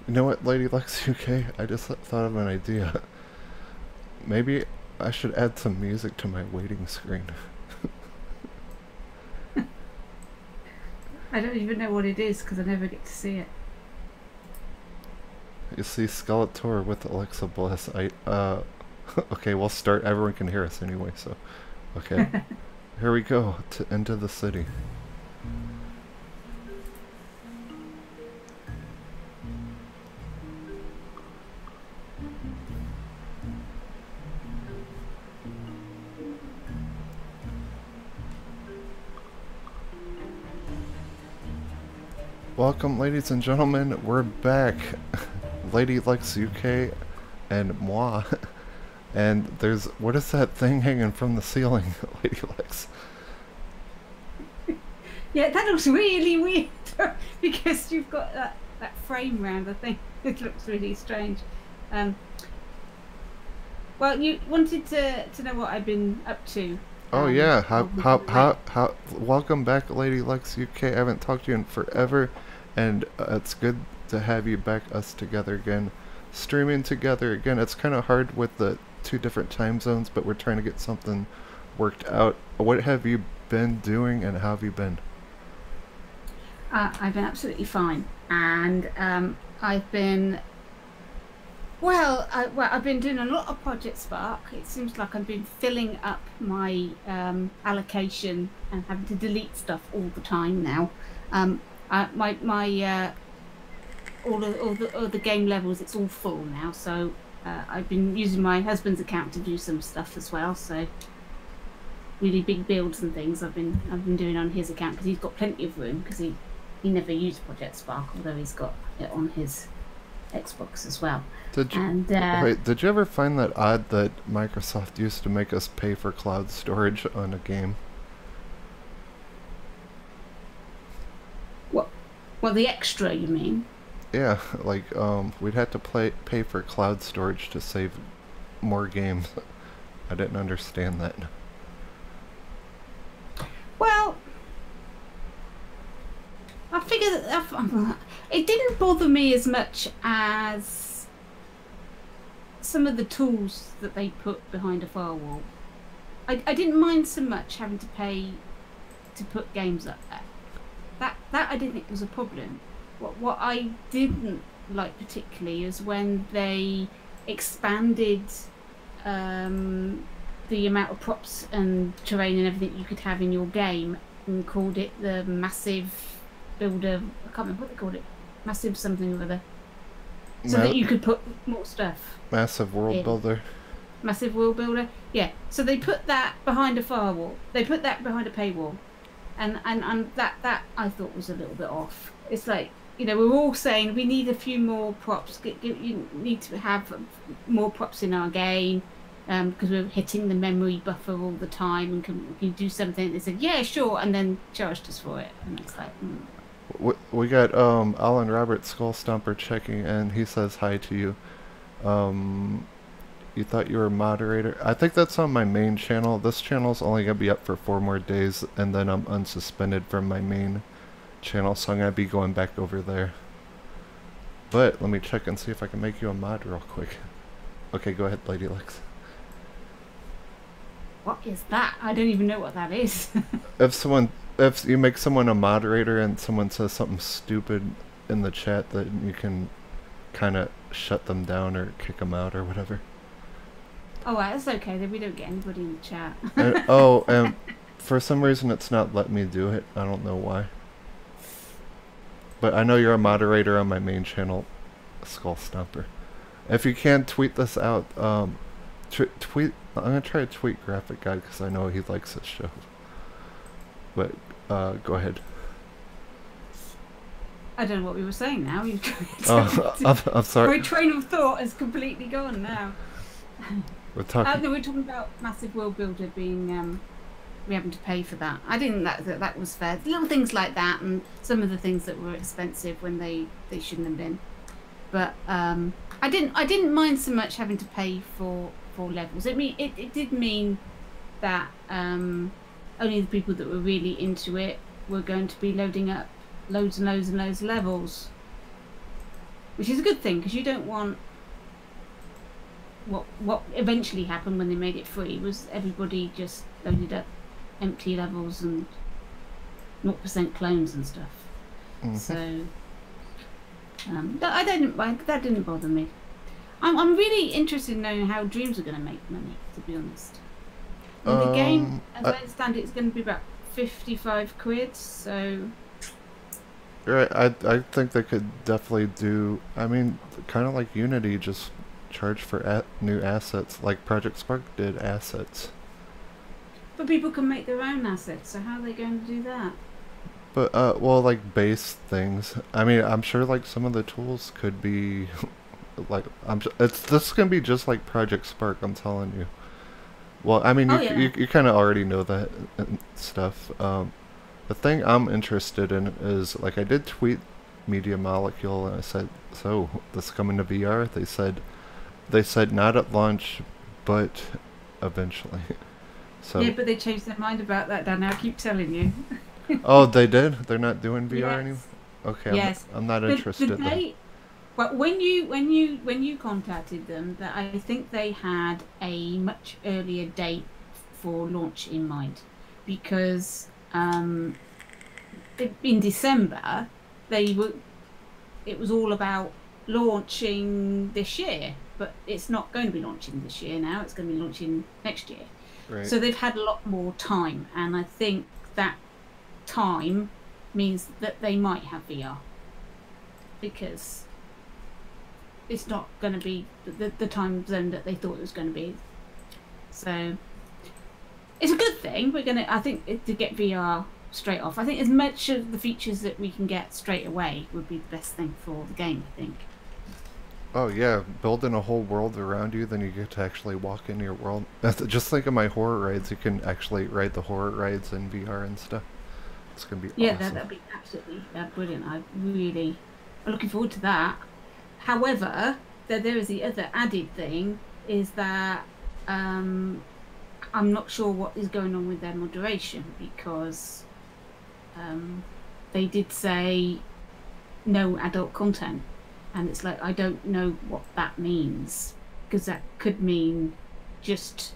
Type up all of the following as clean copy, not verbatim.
You know what, LadylexUk? I just thought of an idea. Maybe I should add some music to my waiting screen. I don't even know what it is because I never get to see it. You see Skeletor with Alexa Bliss. Okay, we'll start. Everyone can hear us anyway, so. Okay. Here we go, into the city. Welcome, ladies and gentlemen. We're back. LadylexUk and moi. And there's, what is that thing hanging from the ceiling, LadyLex? Yeah, that looks really weird because you've got that frame round. I think it looks really strange. Well, you wanted to know what I've been up to. Oh yeah, welcome back, LadylexUk. I haven't talked to you in forever, and it's good to have you back, us together again, streaming together again. It's kind of hard with the 2 different time zones, but we're trying to get something worked out. What have you been doing, and how have you been? I've been absolutely fine, and I've been I've been doing a lot of Project Spark. It seems like I've been filling up my allocation and having to delete stuff all the time now. All the game levels, it's all full now, so I've been using my husband's account to do some stuff as well. So really big builds and things I've been doing on his account because he's got plenty of room because he never used Project Spark, although he's got it on his Xbox as well. Did you ever find that odd that Microsoft used to make us pay for cloud storage on a game? Well, the extra, you mean? Yeah, like we'd have to pay for cloud storage to save more games. I didn't understand that. Well, I figured that it didn't bother me as much as some of the tools that they put behind a firewall. I didn't mind so much having to pay to put games up there. That I didn't think was a problem. What I didn't like particularly is when they expanded the amount of props and terrain and everything you could have in your game and called it the massive builder. I can't remember what they called it. Massive something or other. So that you could put more stuff. Massive world builder. Massive world builder. Yeah. So they put that behind a firewall. They put that behind a paywall. And that I thought was a little bit off. It's like, you know, we're all saying we need a few more props. You need to have more props in our game because we're hitting the memory buffer all the time. And can you do something? They said, yeah, sure, and then charged us for it. And it's like, We got Alan Robert Skull Stomper checking, and he says hi to you. You thought you were a moderator? I think that's on my main channel. This channel's only going to be up for 4 more days, and then I'm unsuspended from my main channel, so I'm going to be going back over there. But let me check and see if I can make you a mod real quick. Okay, go ahead, LadyLex. What is that? I don't even know what that is. If you make someone a moderator and someone says something stupid in the chat, then you can kind of shut them down or kick them out or whatever. Oh, well, that's okay. Then we don't get anybody in the chat. And for some reason it's not letting me do it. I don't know why. But I know you're a moderator on my main channel, Skull Stomper. If you can tweet this out, tweet. I'm gonna try to tweet Graphic Guide because I know he likes this show. But go ahead. I don't know what we were saying now. I'm sorry. My train of thought has completely gone now. We're talking. No, we're talking about Massive World Builder being we having to pay for that. I didn't that was fair. Little things like that, and some of the things that were expensive when they shouldn't have been. But I didn't mind so much having to pay for levels. It did mean that only the people that were really into it were going to be loading up loads and loads and loads of levels. which is a good thing because you don't want what eventually happened when they made it free was everybody just loaded up empty levels and 0% clones and stuff. So that didn't bother me. I'm really interested in knowing how Dreams are going to make money, to be honest. And the game, as I understand it, is going to be about 55 quid, so... Right, I think they could definitely do, I mean, kind of like Unity, just charge for new assets, like Project Spark did assets. But people can make their own assets, so how are they going to do that? But, well, like, base things. I mean, I'm sure, like, some of the tools could be, like, this is gonna be just like Project Spark, I'm telling you. Well, I mean, you kind of already know that and stuff. The thing I'm interested in is, like, I did tweet Media Molecule, and I said, so, this is coming to VR? They said not at launch, but eventually. So. Yeah, but they changed their mind about that, Dan. I keep telling you. Oh, they did? They're not doing VR anymore? Yes. Okay, Yes. I'm not interested then. But when you contacted them, that I think they had a much earlier date for launch in mind, because in December it was all about launching this year, but it's not going to be launching this year now. It's going to be launching next year. Right. So they've had a lot more time, and I think that time means that they might have VR, because it's not going to be the time zone that they thought it was going to be. So it's a good thing. I think to get VR straight off. I think as much of the features that we can get straight away would be the best thing for the game, I think. Oh yeah, building a whole world around you, then you get to actually walk into your world. Just think of my horror rides. You can actually ride the horror rides in VR and stuff. It's gonna be awesome. That'd be absolutely brilliant. I'm looking forward to that. However, there is the other added thing, is that I'm not sure what is going on with their moderation, because they did say no adult content, and it's like, I don't know what that means, because that could mean just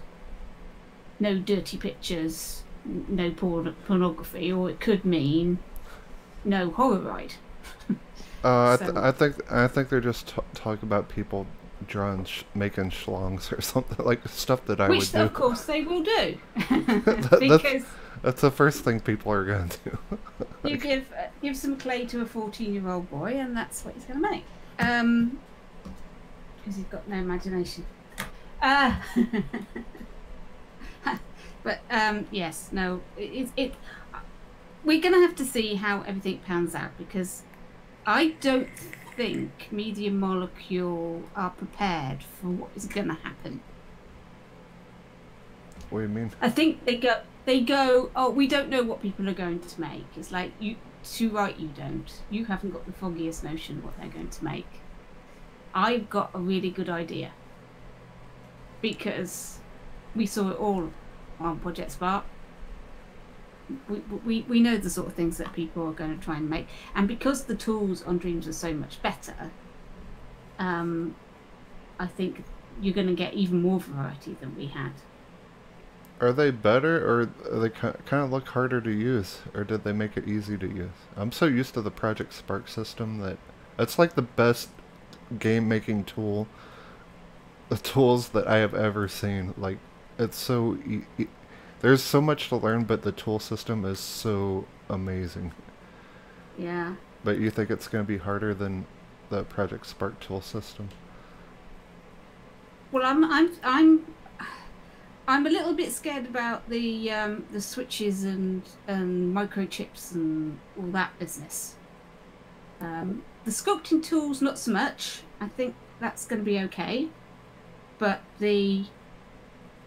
no dirty pictures, no pornography, or it could mean no horror ride. I think they're just talking about people drawing, making schlongs or something, like stuff that I would do. Which, of course, they will do. Because that's the first thing people are going to do. You give some clay to a 14-year-old boy, and that's what he's going to make. Because he's got no imagination. But yes, no, we're going to have to see how everything pans out, because I don't think Media Molecule are prepared for what is going to happen. What do you mean? I think they go, oh, we don't know what people are going to make. It's like, you don't. You haven't got the foggiest notion what they're going to make. I've got a really good idea, because we saw it all on Project Spark. We know the sort of things that people are going to try and make, and because the tools on Dreams are so much better, I think you're going to get even more variety than we had. Are they better, or they kind of look harder to use, or did they make it easy to use? I'm so used to the Project Spark system that it's like the best game making tool, the tools that I have ever seen. Like, it's so there's so much to learn, but the tool system is so amazing. Yeah. But you think it's going to be harder than the Project Spark tool system? Well, I'm a little bit scared about the switches and microchips and all that business. The sculpting tools, not so much. I think that's going to be okay, but the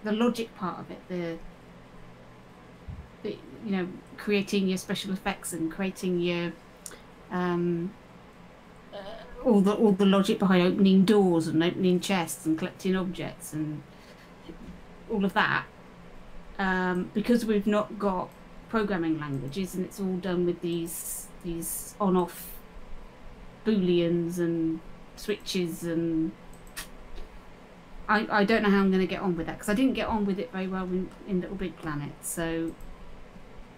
logic part of it, the creating your special effects and creating your all the logic behind opening doors and opening chests and collecting objects and all of that, because we've not got programming languages, and it's all done with these on-off booleans and switches, and I don't know how I'm going to get on with that, because I didn't get on with it very well in Little Big Planet. So,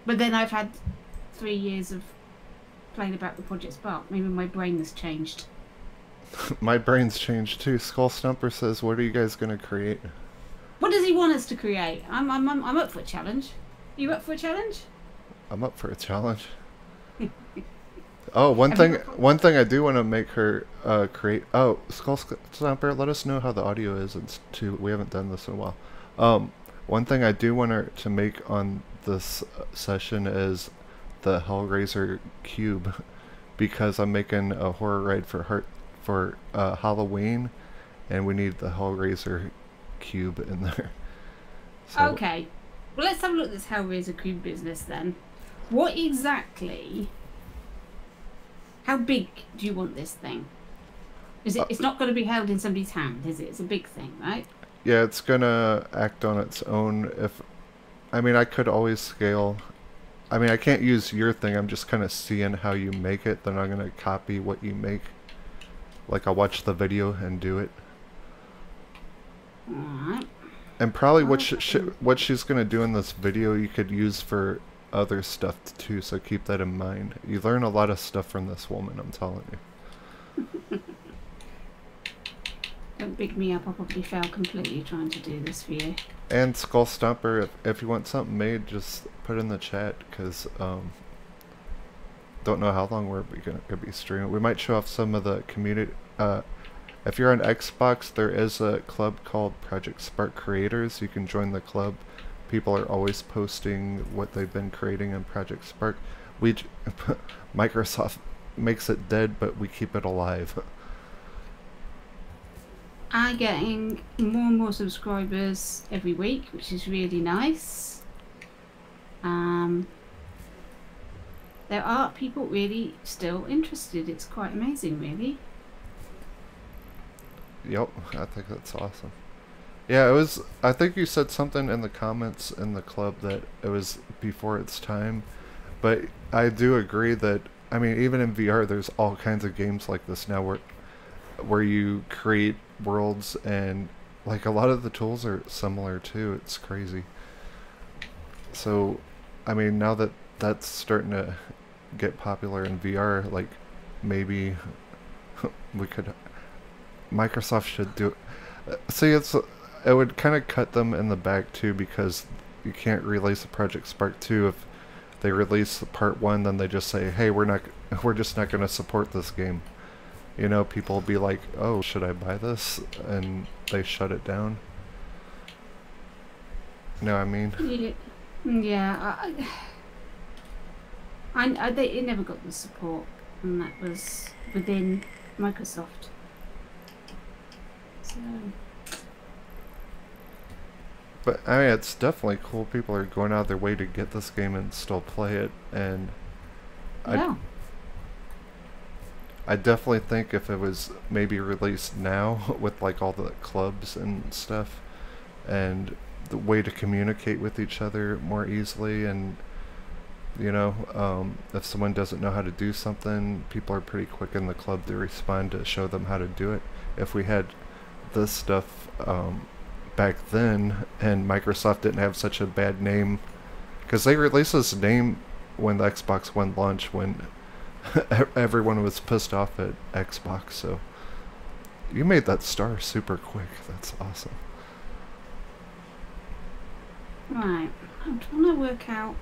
but then I've had 3 years of playing about with Project Spark. Maybe my brain has changed. My brain's changed too. Skull Stumper says, "What are you guys gonna create?" What does he want us to create? I'm up for a challenge. You up for a challenge? I'm up for a challenge. Oh, one thing I do want to make her create. Oh, Skull Stomper, let us know how the audio is. It's too. We haven't done this in a while. One thing I do want her to make on this session is the Hellraiser cube, because I'm making a horror ride for Halloween, and we need the Hellraiser cube in there. So, okay. Well, let's have a look at this Hellraiser cube business then. What exactly? How big do you want this thing? Is it? It's not going to be held in somebody's hand, is it? It's a big thing, right? Yeah, it's gonna act on its own. I mean, I could always scale. I mean, I can't use your thing. I'm just kind of seeing how you make it. Then I'm gonna copy what you make. Like, I'll watch the video and do it. Alright. And probably what she's gonna do in this video, you could use for other stuff too, so keep that in mind. You learn a lot of stuff from this woman, I'm telling you. Don't big me up, I'll probably fail completely trying to do this for you. And Skull Stomper, if you want something made, just put it in the chat, because don't know how long we're gonna be streaming. We might show off some of the community. If you're on Xbox, there is a club called Project Spark Creators. You can join the club. People are always posting what they've been creating in Project Spark. Microsoft makes it dead, but we keep it alive. I'm getting more and more subscribers every week, which is really nice. There are people really still interested. It's quite amazing, really. Yep, I think that's awesome. Yeah, it was. I think you said something in the comments in the club that it was before its time, but I do agree that, I mean, even in VR, there's all kinds of games like this now where you create worlds, and like a lot of the tools are similar too. It's crazy. So, I mean, now that that's starting to get popular in VR, like maybe we could. Microsoft should do. See, it would kind of cut them in the back too, because you can't release a Project Spark 2 if they release part 1, then they just say, hey, we're just not going to support this game. You know, people will be like, oh, should I buy this? And they shut it down. You know what I mean? Yeah, it never got the support, and that was within Microsoft. So. But I mean, it's definitely cool. People are going out of their way to get this game and still play it, and Yeah. I definitely think if it was maybe released now with like all the clubs and stuff, and the way to communicate with each other more easily, and you know, if someone doesn't know how to do something, people are pretty quick in the club to respond to show them how to do it. If we had this stuff back then, and Microsoft didn't have such a bad name, because they released this name when the Xbox One launched, when everyone was pissed off at Xbox. So you made that star super quick. That's awesome. Right, I'm trying to work out.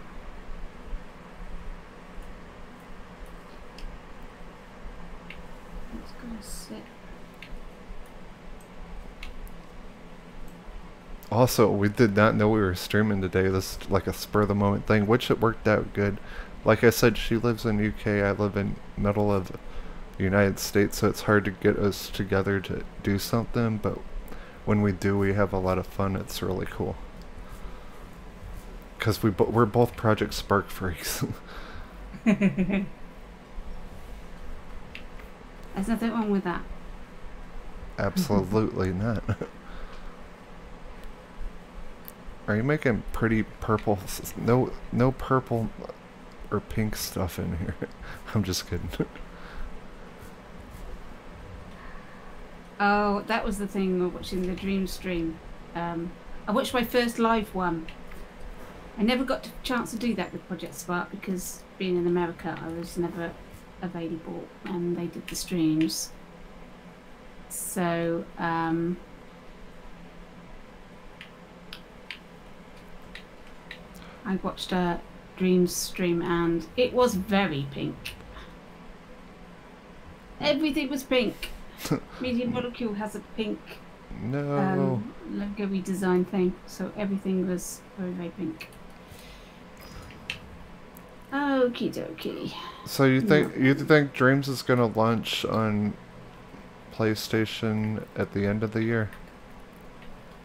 It's gonna sit. Also, we did not know we were streaming today. This is like a spur of the moment thing, which it worked out good. Like I said, she lives in UK, I live in middle of the United States, so it's hard to get us together to do something, but when we do, we have a lot of fun. It's really cool. Because we're both Project Spark freaks. There's nothing wrong with that. Absolutely not. Are you making pretty purple? No purple or pink stuff in here. I'm just kidding. Oh, that was the thing of watching the dream stream. I watched my first live one. I never got a chance to do that with Project Spark because being in America, I was never available when they did the streams. So, I watched a dream stream and it was very pink. Everything was pink. Media Molecule has a pink No. logo redesign thing, so everything was very, very pink. Okie dokie. So you think Dreams is gonna launch on PlayStation at the end of the year?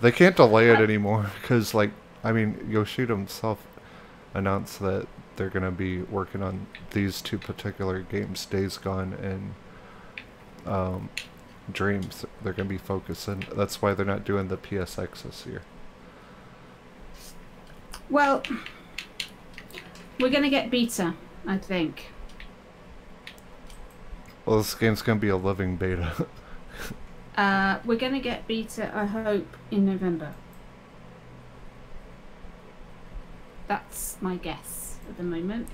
They can't delay it anymore because, like, I mean, Yoshida himself announced that they're gonna be working on these two particular games, Days Gone and Dreams. They're gonna be focusing. That's why they're not doing the PSX this year. Well, we're gonna get beta, I think. Well, this game's gonna be a living beta. We're gonna get beta, I hope, in November. That's my guess at the moment.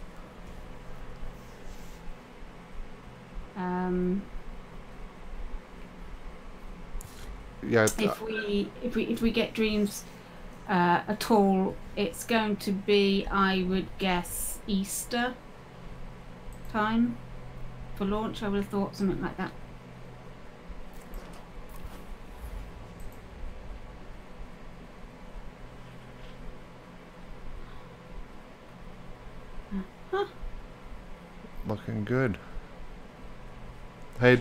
Yeah. If we get Dreams at all, it's going to be, I would guess, Easter time for launch. I would have thought something like that. Looking good. Hey, I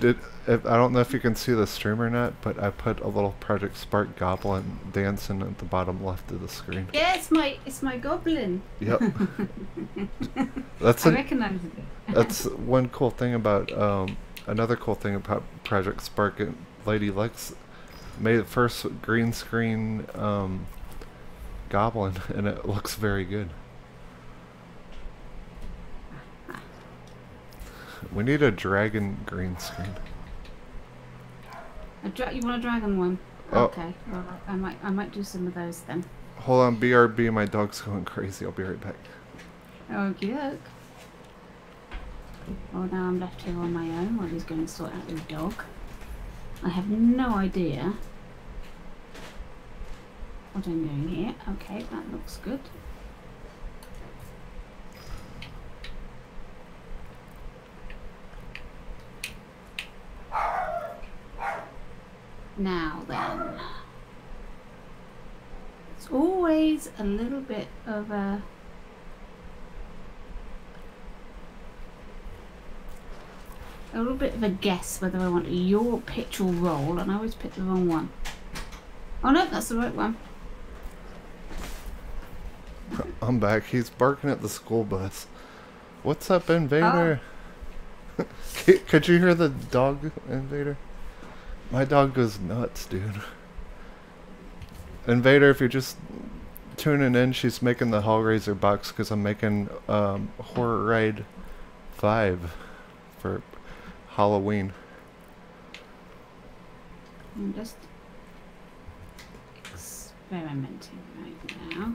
don't know if you can see the stream or not, but I put a little Project Spark goblin dancing at the bottom left of the screen. Yeah, it's my goblin. Yep. I recognize it. That's one cool thing about another cool thing about Project Spark. And Lady Lex made the first green screen goblin, and it looks very good. We need a dragon green screen. You want a dragon one? Oh. Okay. Well, I might do some of those then. Hold on, BRB. My dog's going crazy. I'll be right back. Okie doke. Well, now I'm left here on my own while he's going to sort out his dog. I have no idea what I'm doing here. Okay, that looks good. Now then, it's always a little bit of a guess whether I want your pitch or roll, and I always pick the wrong one. Oh no, that's the right one. I'm back. He's barking at the school bus. What's up, Invader? Oh. Could you hear the dog, Invader? My dog goes nuts, dude. Invader, if you're just tuning in, she's making the Hellraiser box because I'm making Horror Ride 5 for Halloween. I'm just experimenting right now.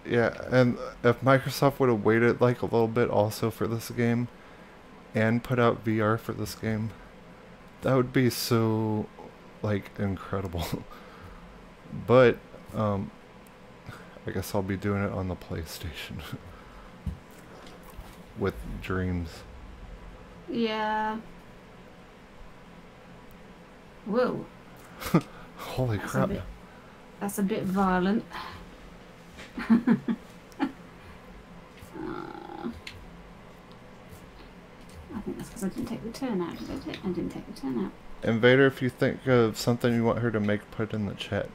Yeah, and if Microsoft would have waited like a little bit also for this game and put out VR for this game, that would be so, like, incredible. But, I guess I'll be doing it on the PlayStation with Dreams. Yeah. Whoa. Holy crap. That's a bit violent. I think that's because I didn't take the turn out, did I? I didn't take the turn out. Invader, if you think of something you want her to make, put in the chat.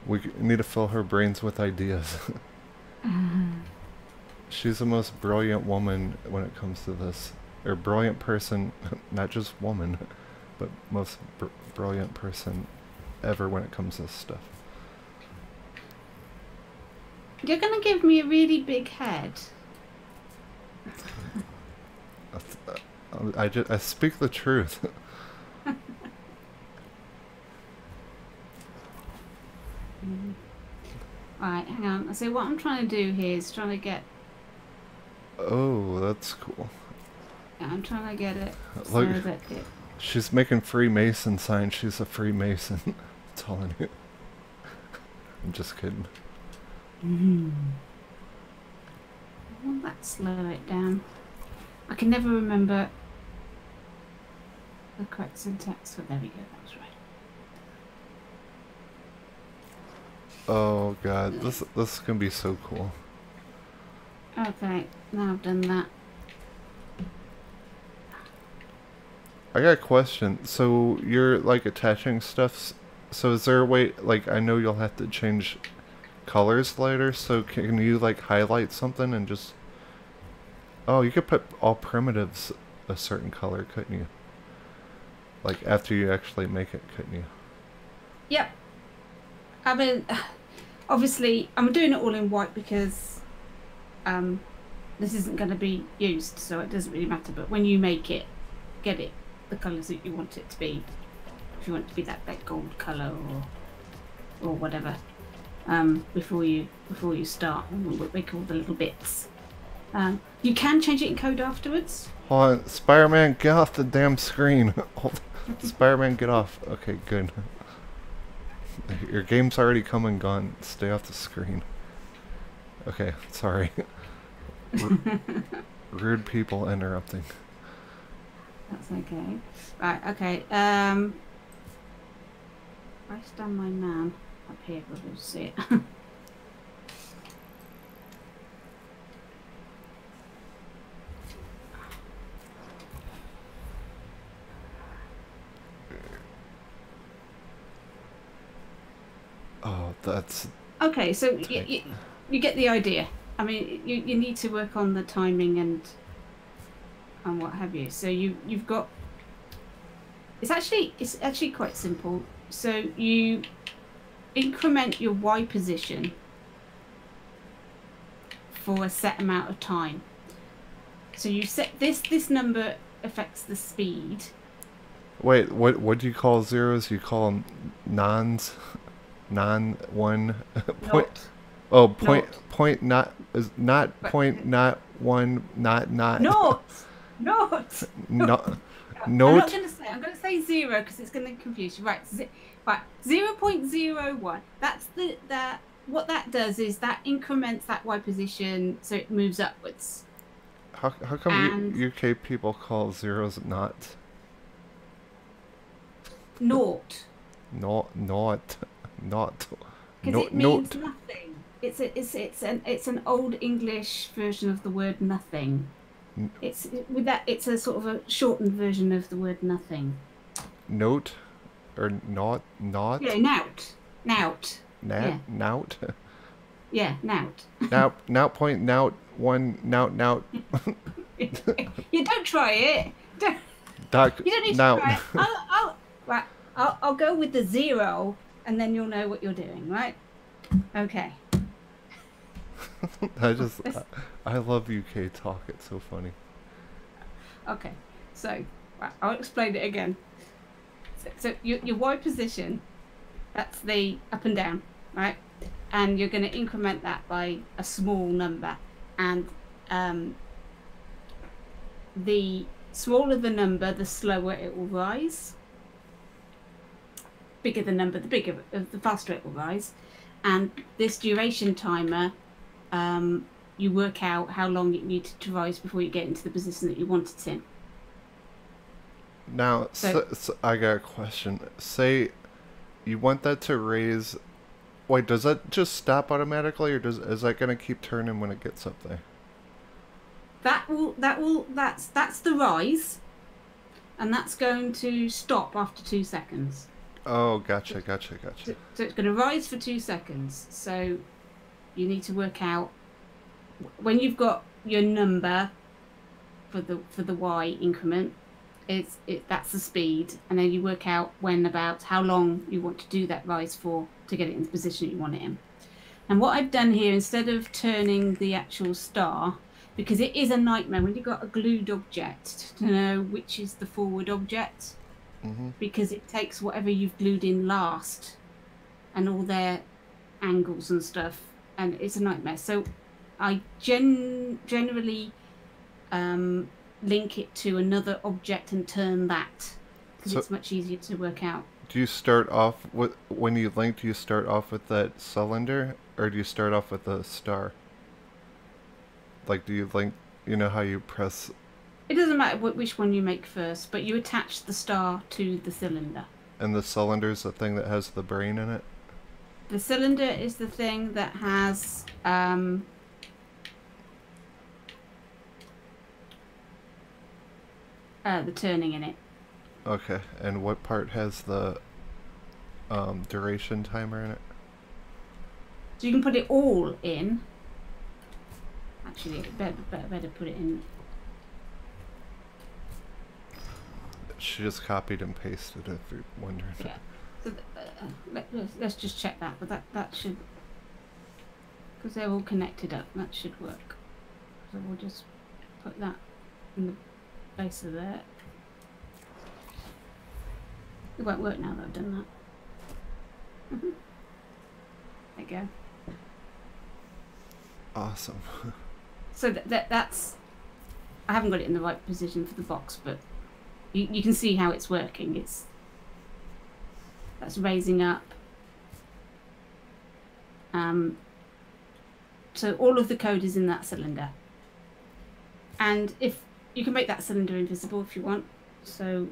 We need to fill her brains with ideas. She's the most brilliant woman when it comes to this. Or brilliant person, not just woman, but most brilliant person ever when it comes to this stuff. You're gonna give me a really big head. I speak the truth. Alright, hang on. So what I'm trying to do here is trying to get... Oh, that's cool. Yeah, I'm trying to get it so Look, that it... she's making Freemason signs. She's a Freemason. I'm telling you. I'm just kidding. Will that slow it down? I can never remember the correct syntax. So there we go, that was right. Oh god, this is gonna be so cool. Okay, now I've done that. I got a question. So you're like attaching stuff. So is there a way? Like I know you'll have to change colors later. So can you like highlight something and just? Oh, you could put all primitives a certain color, couldn't you? Like after you actually make it, couldn't you? Yep. I mean, obviously, I'm doing it all in white because this isn't going to be used, so it doesn't really matter. But when you make it, get it the colours that you want it to be. If you want it to be that gold colour or whatever, before you start, what they call the little bits. You can change it in code afterwards. Hold on, Spider-Man, get off the damn screen. Spider-Man, get off. Okay, good. Your game's already come and gone. Stay off the screen. Okay, sorry. Rude people interrupting. That's okay. Right, okay. I stand my man up here, but we'll see it. Oh, that's... Okay, so you get the idea. I mean, you need to work on the timing and what have you. So you've got... It's actually quite simple. So you increment your Y position for a set amount of time. So you set this number affects the speed. Wait, what do you call zeros? You call them nons? Non-one point. Oh, point not is not point not one not. Not. No. I'm not going to say. I'm going to say 0 because it's going to confuse you. Right. Right. 0.01. That's the what that does is that increments that Y position so it moves upwards. How come UK people call zeros not? Naught. Not. Because it means nothing. It's an old English version of the word nothing. It's a sort of a shortened version of the word nothing. Note or not? Yeah, nout. Nout. Yeah, nout. Nout point nout one nout. You don't try it. You don't need to try it. I'll go with the 0. And then you'll know what you're doing, right? Okay. I love UK talk. It's so funny. Okay, so I'll explain it again. So your Y position, that's the up and down, right? And you're going to increment that by a small number. And the smaller the number, the slower it will rise. Bigger the number, the faster it will rise. And this duration timer, you work out how long it needs to rise before you get into the position that you want it in. Now, so I got a question. Say you want that to raise. Wait, does that just stop automatically, or is that gonna keep turning when it gets up there? That's the rise, and that's going to stop after 2 seconds. Oh, gotcha. So it's going to rise for 2 seconds. So you need to work out when you've got your number for the Y increment. That's the speed, and then you work out how long you want to do that rise for to get it in the position you want it in. And what I've done here, instead of turning the actual star, because it is a nightmare when you've got a glued object to know which is the forward object, because it takes whatever you've glued in last and all their angles and stuff, and it's a nightmare. So I generally link it to another object and turn that, because it's much easier to work out. Do you start off with, when you link, do you start off with that cylinder, or do you start off with a star? Like, do you link, you know how you press... It doesn't matter which one you make first, but you attach the star to the cylinder. And the cylinder is the thing that has the brain in it? The cylinder is the thing that has the turning in it. Okay, and what part has the duration timer in it? So you can put it all in. Actually, better put it in. She just copied and pasted it, if you're wondering. Yeah. So let's just check that, but that should, because they're all connected up, that should work. So we'll just put that in the base of there. It won't work now that I've done that. There you go. Awesome. So that's, I haven't got it in the right position for the box, but you can see how it's working. That's raising up. So all of the code is in that cylinder. And if you can make that cylinder invisible if you want. So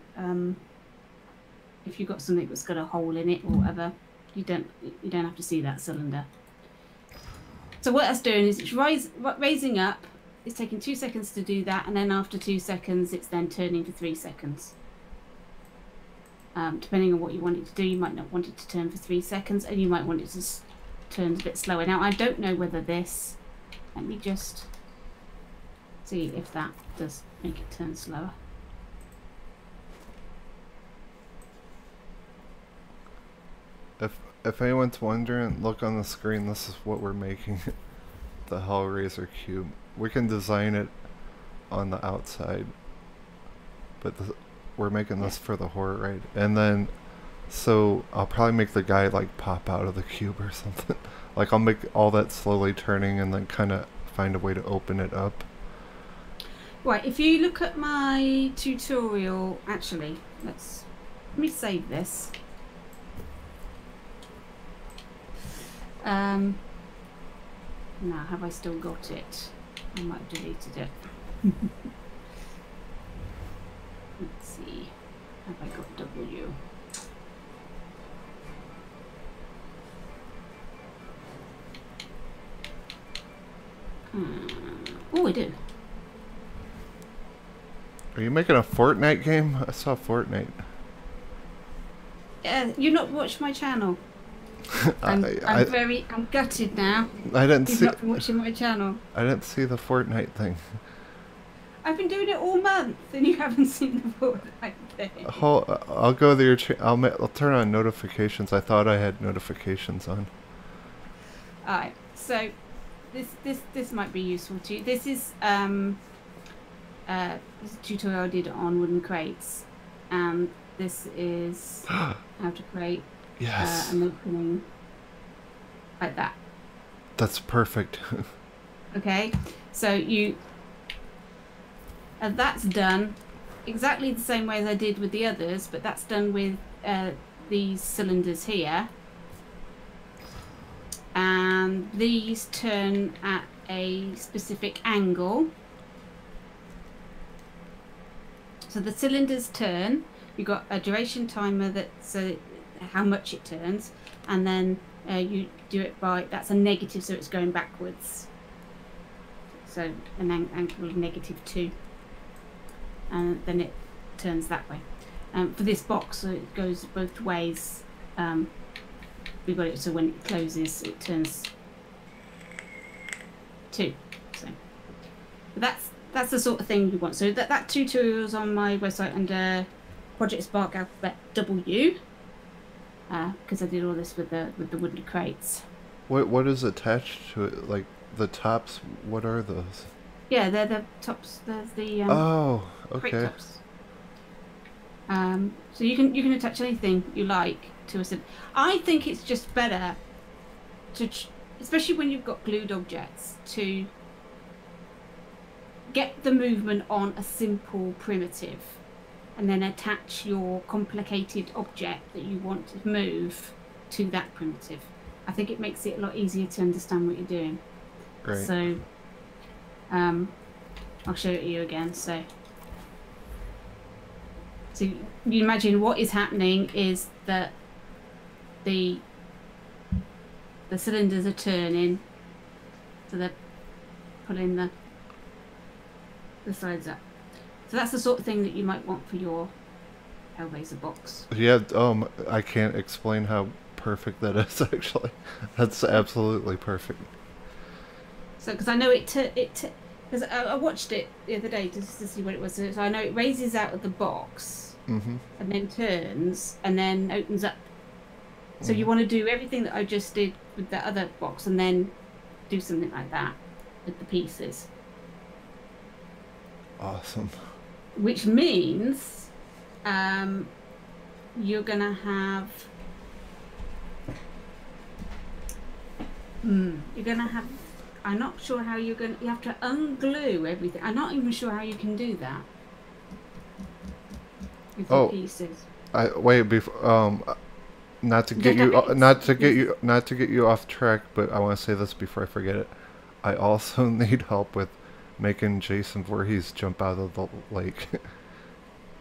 if you've got something that's got a hole in it or whatever, you don't have to see that cylinder. So what that's doing is it's raising up. It's taking 2 seconds to do that, and then after 2 seconds, it's then turning for 3 seconds. Depending on what you want it to do, you might not want it to turn for 3 seconds, and you might want it to turn a bit slower. Now, I don't know whether this... Let me just see if that does make it turn slower. If anyone's wondering, look on the screen. This is what we're making. The Hellraiser cube. We can design it on the outside, but we're making this for the horror ride. And then, so I'll probably make the guy like pop out of the cube or something. Like I'll make all that slowly turning and then kind of find a way to open it up. Right, if you look at my tutorial, actually, let me save this. Now, have I still got it? I might have deleted it. Let's see. Have I got W? Oh, I do. Are you making a Fortnite game? I saw Fortnite. You not watched my channel? I'm gutted now. I didn't You've see. not been watching my channel. I didn't see the Fortnite thing. I've been doing it all month, and you haven't seen the Fortnite thing. I'll go to your I'll turn on notifications. I thought I had notifications on. Alright, so this might be useful to you. This is this is a tutorial I did on wooden crates, and this is how to create an opening like that. That's perfect. Okay, so that's done exactly the same way as I did with the others, but that's done with these cylinders here, and these turn at a specific angle. So the cylinders turn. You've got a duration timer that's how much it turns, and then you do it by, that's a negative, so it's going backwards. So an angle of -2, and then it turns that way. For this box, so it goes both ways. We've got it so when it closes, it turns 2. So but that's the sort of thing you want. So that tutorial is on my website under Project Spark Alphabet W, because I did all this with the wooden crates. What is attached to it? Like the tops? What are those? Yeah, they're the tops. There's the Oh, crate okay. tops. So you can attach anything you like to a cylinder. I think it's just better to, especially when you've got glued objects, to get the movement on a simple primitive, and then attach your complicated object that you want to move to that primitive. I think it makes it a lot easier to understand what you're doing. Great. So, um, I'll show it you again. So you imagine what is happening is that the cylinders are turning, so they're pulling the sides up. So that's the sort of thing that you might want for your Hellraiser box. Yeah, I can't explain how perfect that is, actually. That's absolutely perfect. So, because I know because I watched it the other day just to see what it was. So I know it raises out of the box Mm-hmm. and then turns and then opens up. So Mm-hmm. you want to do everything that I just did with the other box and then do something like that with the pieces. Awesome. Which means you're gonna have I'm not sure how you have to unglue everything. I'm not even sure how you can do that with the Oh, pieces. I wait before not to You get have you to have not to get you off track, but I want to say this before I forget it. I also need help with making Jason Voorhees jump out of the lake.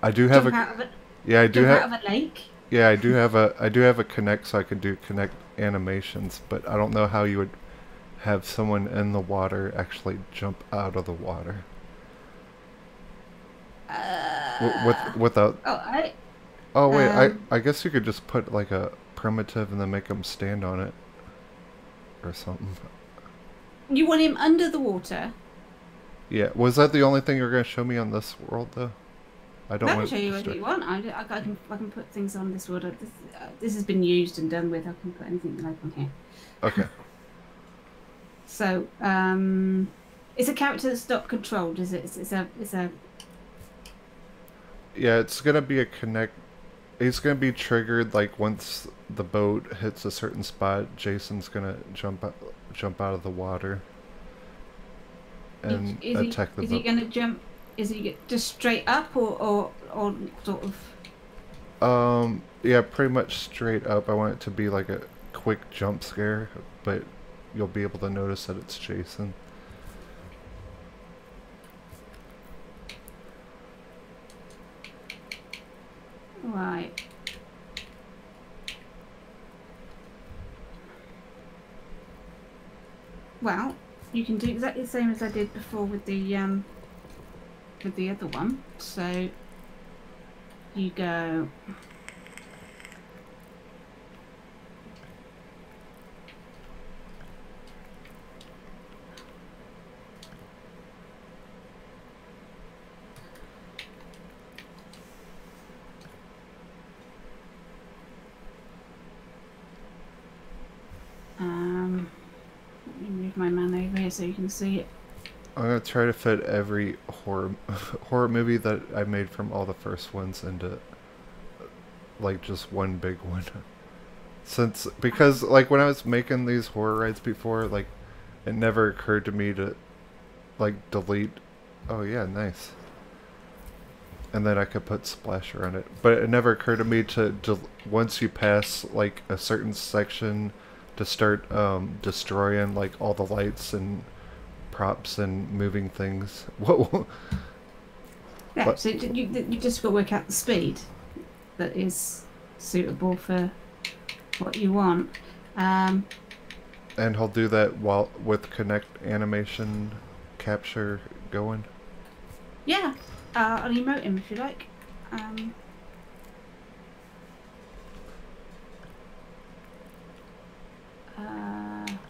I do have jump a out of it, yeah, I do jump have out of a lake. yeah, I do have a connect so I can do connect animations, but I don't know how you would have someone in the water actually jump out of the water. Without Oh, I oh wait, I um, I guess you could just put like a primitive and then make them stand on it or something. you want him under the water? Yeah, was that the only thing you were gonna show me on this world though? I don't I can want show to you whatever disturb. you want. I can put things on this water. This has been used and done with. I can put anything you like on here. Okay. So, it's a character that's not controlled, is it? It's a. Yeah, it's gonna be a connect. It's gonna be triggered like once the boat hits a certain spot. Jason's gonna jump out of the water and attack the Is he boat. going to jump? Is he just straight up or sort of? Yeah, pretty much straight up. I want it to be like a quick jump scare, but you'll be able to notice that it's Jason. Right. Well, you can do exactly the same as I did before with the other one. So you go. Let me move my man over here so you can see it. I'm gonna try to fit every horror movie that I made from all the first ones into like just one big one. Because like when I was making these horror rides before, like it never occurred to me to like delete. Oh yeah, nice. And then I could put splasher on it. But it never occurred to me to once you pass like a certain section to start destroying like all the lights and props and moving things. Whoa. Yeah. But So you just got to work out the speed that is suitable for what you want. and he'll do that while with connect animation capture going. Yeah. I'll emote him if you like.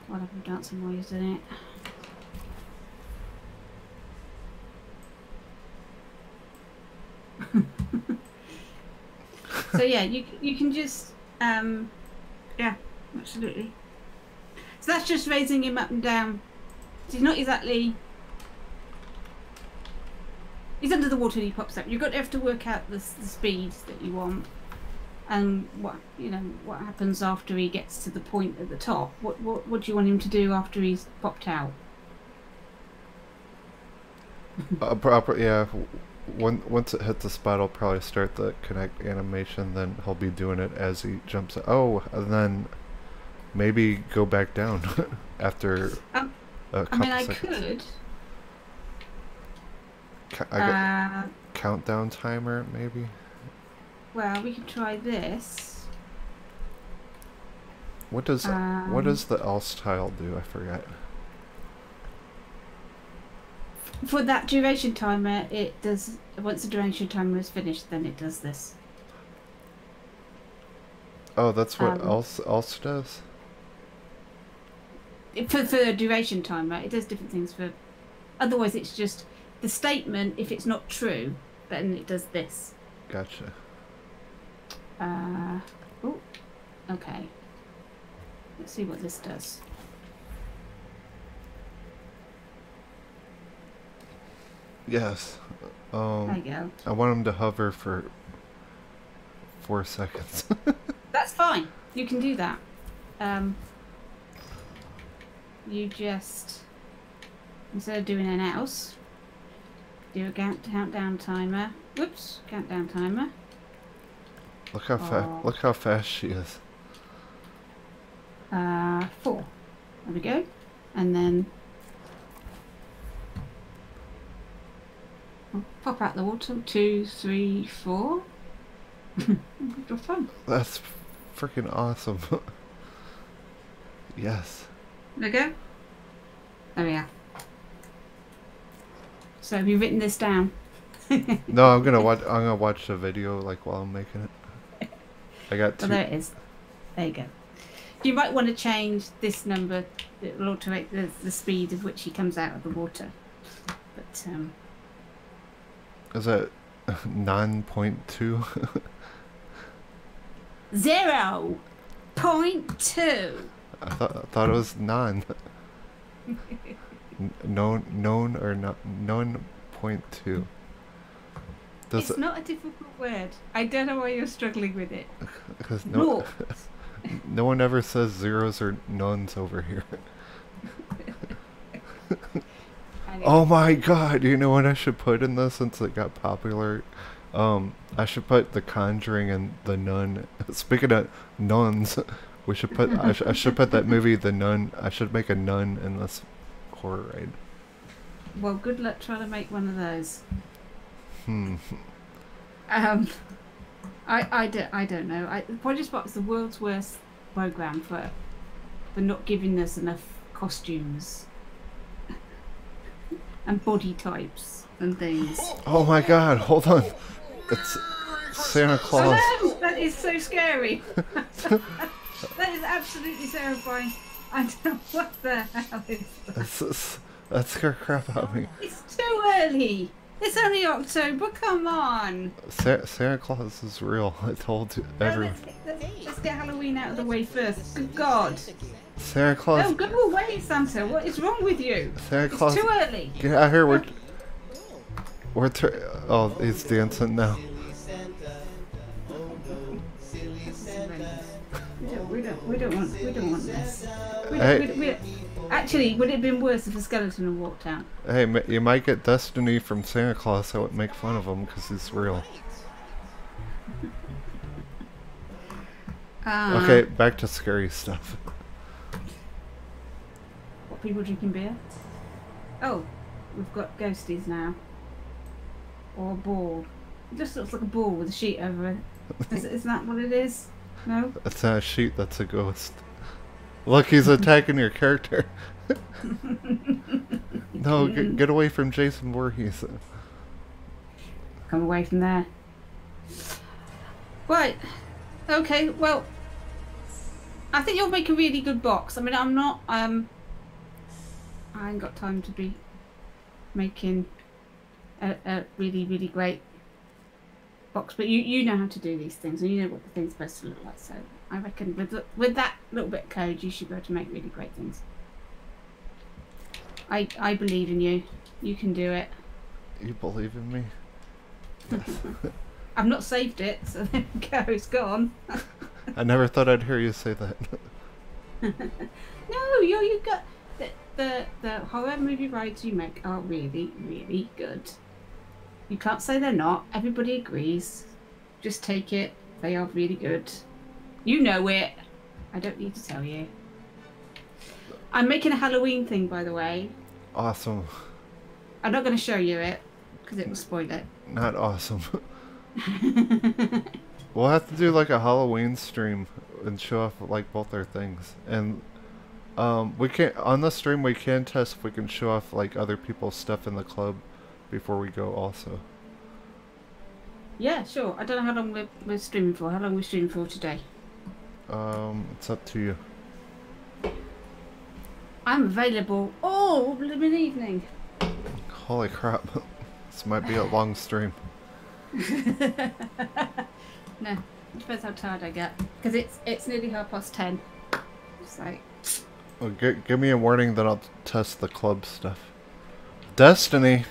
What have we dancing while you're doing it? So yeah, you can just yeah, absolutely. So that's just raising him up and down. So he's not exactly He's under the water and he pops up. You've got to have to work out the speed that you want, and what what happens after he gets to the point at the top. What do you want him to do after he's popped out? Yeah. Once it hits the spot, I'll probably start the connect animation. Then he'll be doing it as he jumps. Oh, and then maybe go back down after a couple seconds. Countdown timer, maybe? Well, we could try this. What does the else tile do? I forget. For that duration timer, it does. Once the duration timer is finished, then it does this. Oh, that's what else does? For the duration timer, it does different things for. Otherwise, it's just the statement. If it's not true, then it does this. Gotcha. Oh, okay. Let's see what this does. Yes. There you go. I want him to hover for 4 seconds. That's fine. You can do that. You just, instead of doing an else, do a countdown timer. Whoops, countdown timer. Look how fast! Look how fast she is. 4. There we go, and then I'll pop out the water. 2, 3, 4. Good fun. That's freaking awesome. Yes. There we go. There we are. So have you written this down? No, I'm gonna watch the video like while I'm making it. I got 2. Well, there it is. There you go. You might want to change this number. It will alternate the speed of which he comes out of the water. But is that 9.2? 0.2. I thought it was non. known or not 9.2. It's not a difficult word. I don't know why you're struggling with it. Because no one ever says zeros or nones over here. Oh my god, you know what I should put in this since it got popular? I should put The Conjuring and The Nun. Speaking of nuns, we should put I should put that movie The Nun. I should make a nun in this horror ride. Well, good luck trying to make one of those. I don't know. Project Spot's the world's worst program for not giving us enough costumes and body types and things. Oh my god, hold on. It's Santa Claus. Oh no, that is so scary. That is absolutely terrifying. I don't know what the hell is that. That scared crap out of me. It's too early. It's only October, come on. Santa Claus is real. I told you everyone. Let's get Halloween out of the way first. Good God. Santa Claus. No, go away, Santa. What is wrong with you? Santa Claus. It's too early. Get out of here. Oh, he's dancing now. We don't want this. Actually, would it have been worse if a skeleton had walked out? Hey, you might get Destiny from Santa Claus. I wouldn't make fun of him because he's real. Okay, back to scary stuff. What, people drinking beer? Oh, we've got ghosties now. Or a ball. It just looks like a ball with a sheet over it. Is that what it is? No? That's not a sheet, that's a ghost. Look, he's attacking your character. No, get away from Jason Voorhees. Come away from there. Right. Okay, well, I think you'll make a really good box. I mean, I'm not, I ain't got time to be making a really, really great box, but you know how to do these things, and you know what the thing's supposed to look like, so I reckon with that little bit of code you should be able to make really great things. I believe in you. You can do it. You believe in me? Yes. I've not saved it, so there we go. It's gone. I never thought I'd hear you say that. No, you got the horror movie rides you make are really, really good. You can't say they're not. Everybody agrees. Just take it. They are really good. You know it. I don't need to tell you. I'm making a Halloween thing, by the way. Awesome. I'm not going to show you it because it will spoil it. Not awesome. We'll have to do like a Halloween stream and show off like both our things. And we can't on the stream we can test if we can show off like other people's stuff in the club before we go also. Yeah, sure. I don't know how long we're streaming for. How long are we streaming for today? It's up to you. I'm available all blooming evening. Holy crap. This might be a long stream. No, it depends how tired I get. Because it's nearly 10:30. It's like... Well, give me a warning that I'll test the club stuff. Destiny!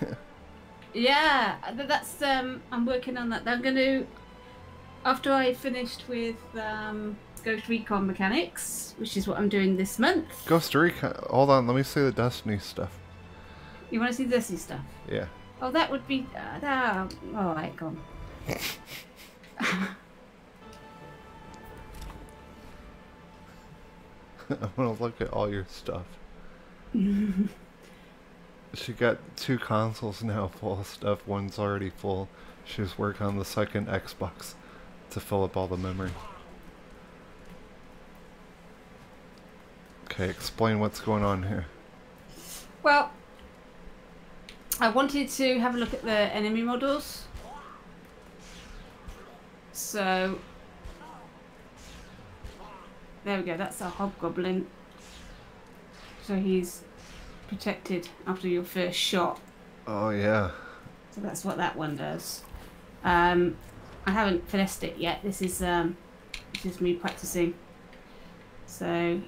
Yeah, that's I'm working on that. I'm going to, after I finished with Ghost Recon Mechanics, which is what I'm doing this month. Ghost Recon. Hold on, let me see the Destiny stuff. You want to see Destiny stuff? Yeah. Oh, that would be... alright, go on. I want to look at all your stuff. She got 2 consoles now full of stuff. One's already full. She's working on the second Xbox to fill up all the memory. Okay, explain what's going on here. Well, I wanted to have a look at the enemy models. So, there we go, that's our hobgoblin. So he's protected after your first shot. Oh yeah. So that's what that one does. I haven't finessed it yet. This is me practicing. So I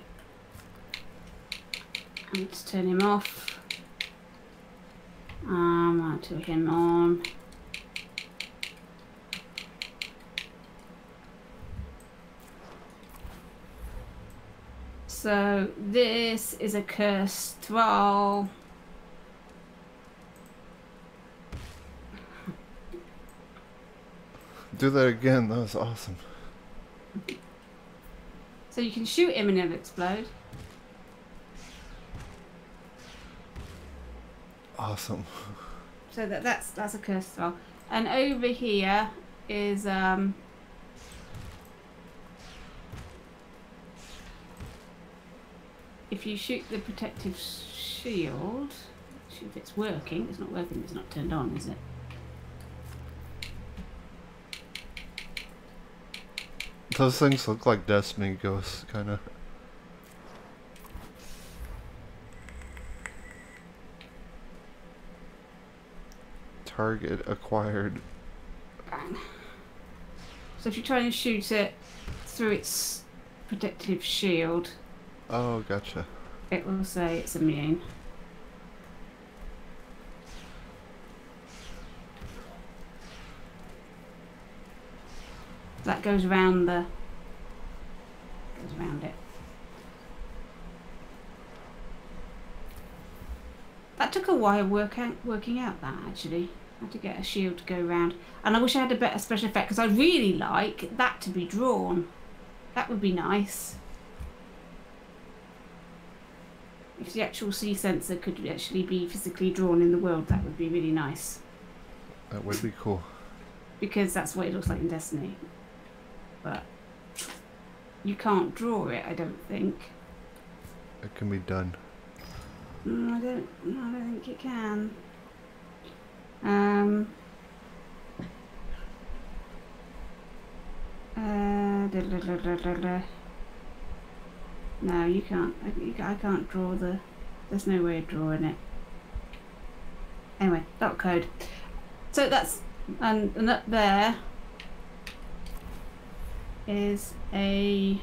need to turn him off. I'll turn him on. So this is a cursed thrall. Do that again, that was awesome. So you can shoot him and he'll explode. Awesome. So that's a cursed thrall. And over here is if you shoot the protective shield, see if it's working. It's not working, it's not turned on, is it? Those things look like Destiny ghosts, kind of. Target acquired. Bang. So if you try and shoot it through its protective shield, Oh, gotcha. it will say it's immune. That goes around it. That took a while working out that actually. I had to get a shield to go around, and I wish I had a better special effect because I really like that to be drawn. That would be nice. If the actual sea sensor could actually be physically drawn in the world, that would be really nice. That would be cool. Because that's what it looks like in Destiny. But you can't draw it, I don't think. It can be done. I don't think it can. No, you can't. I can't draw the... There's no way of drawing it. Anyway, dot code. So that's... And up there is a...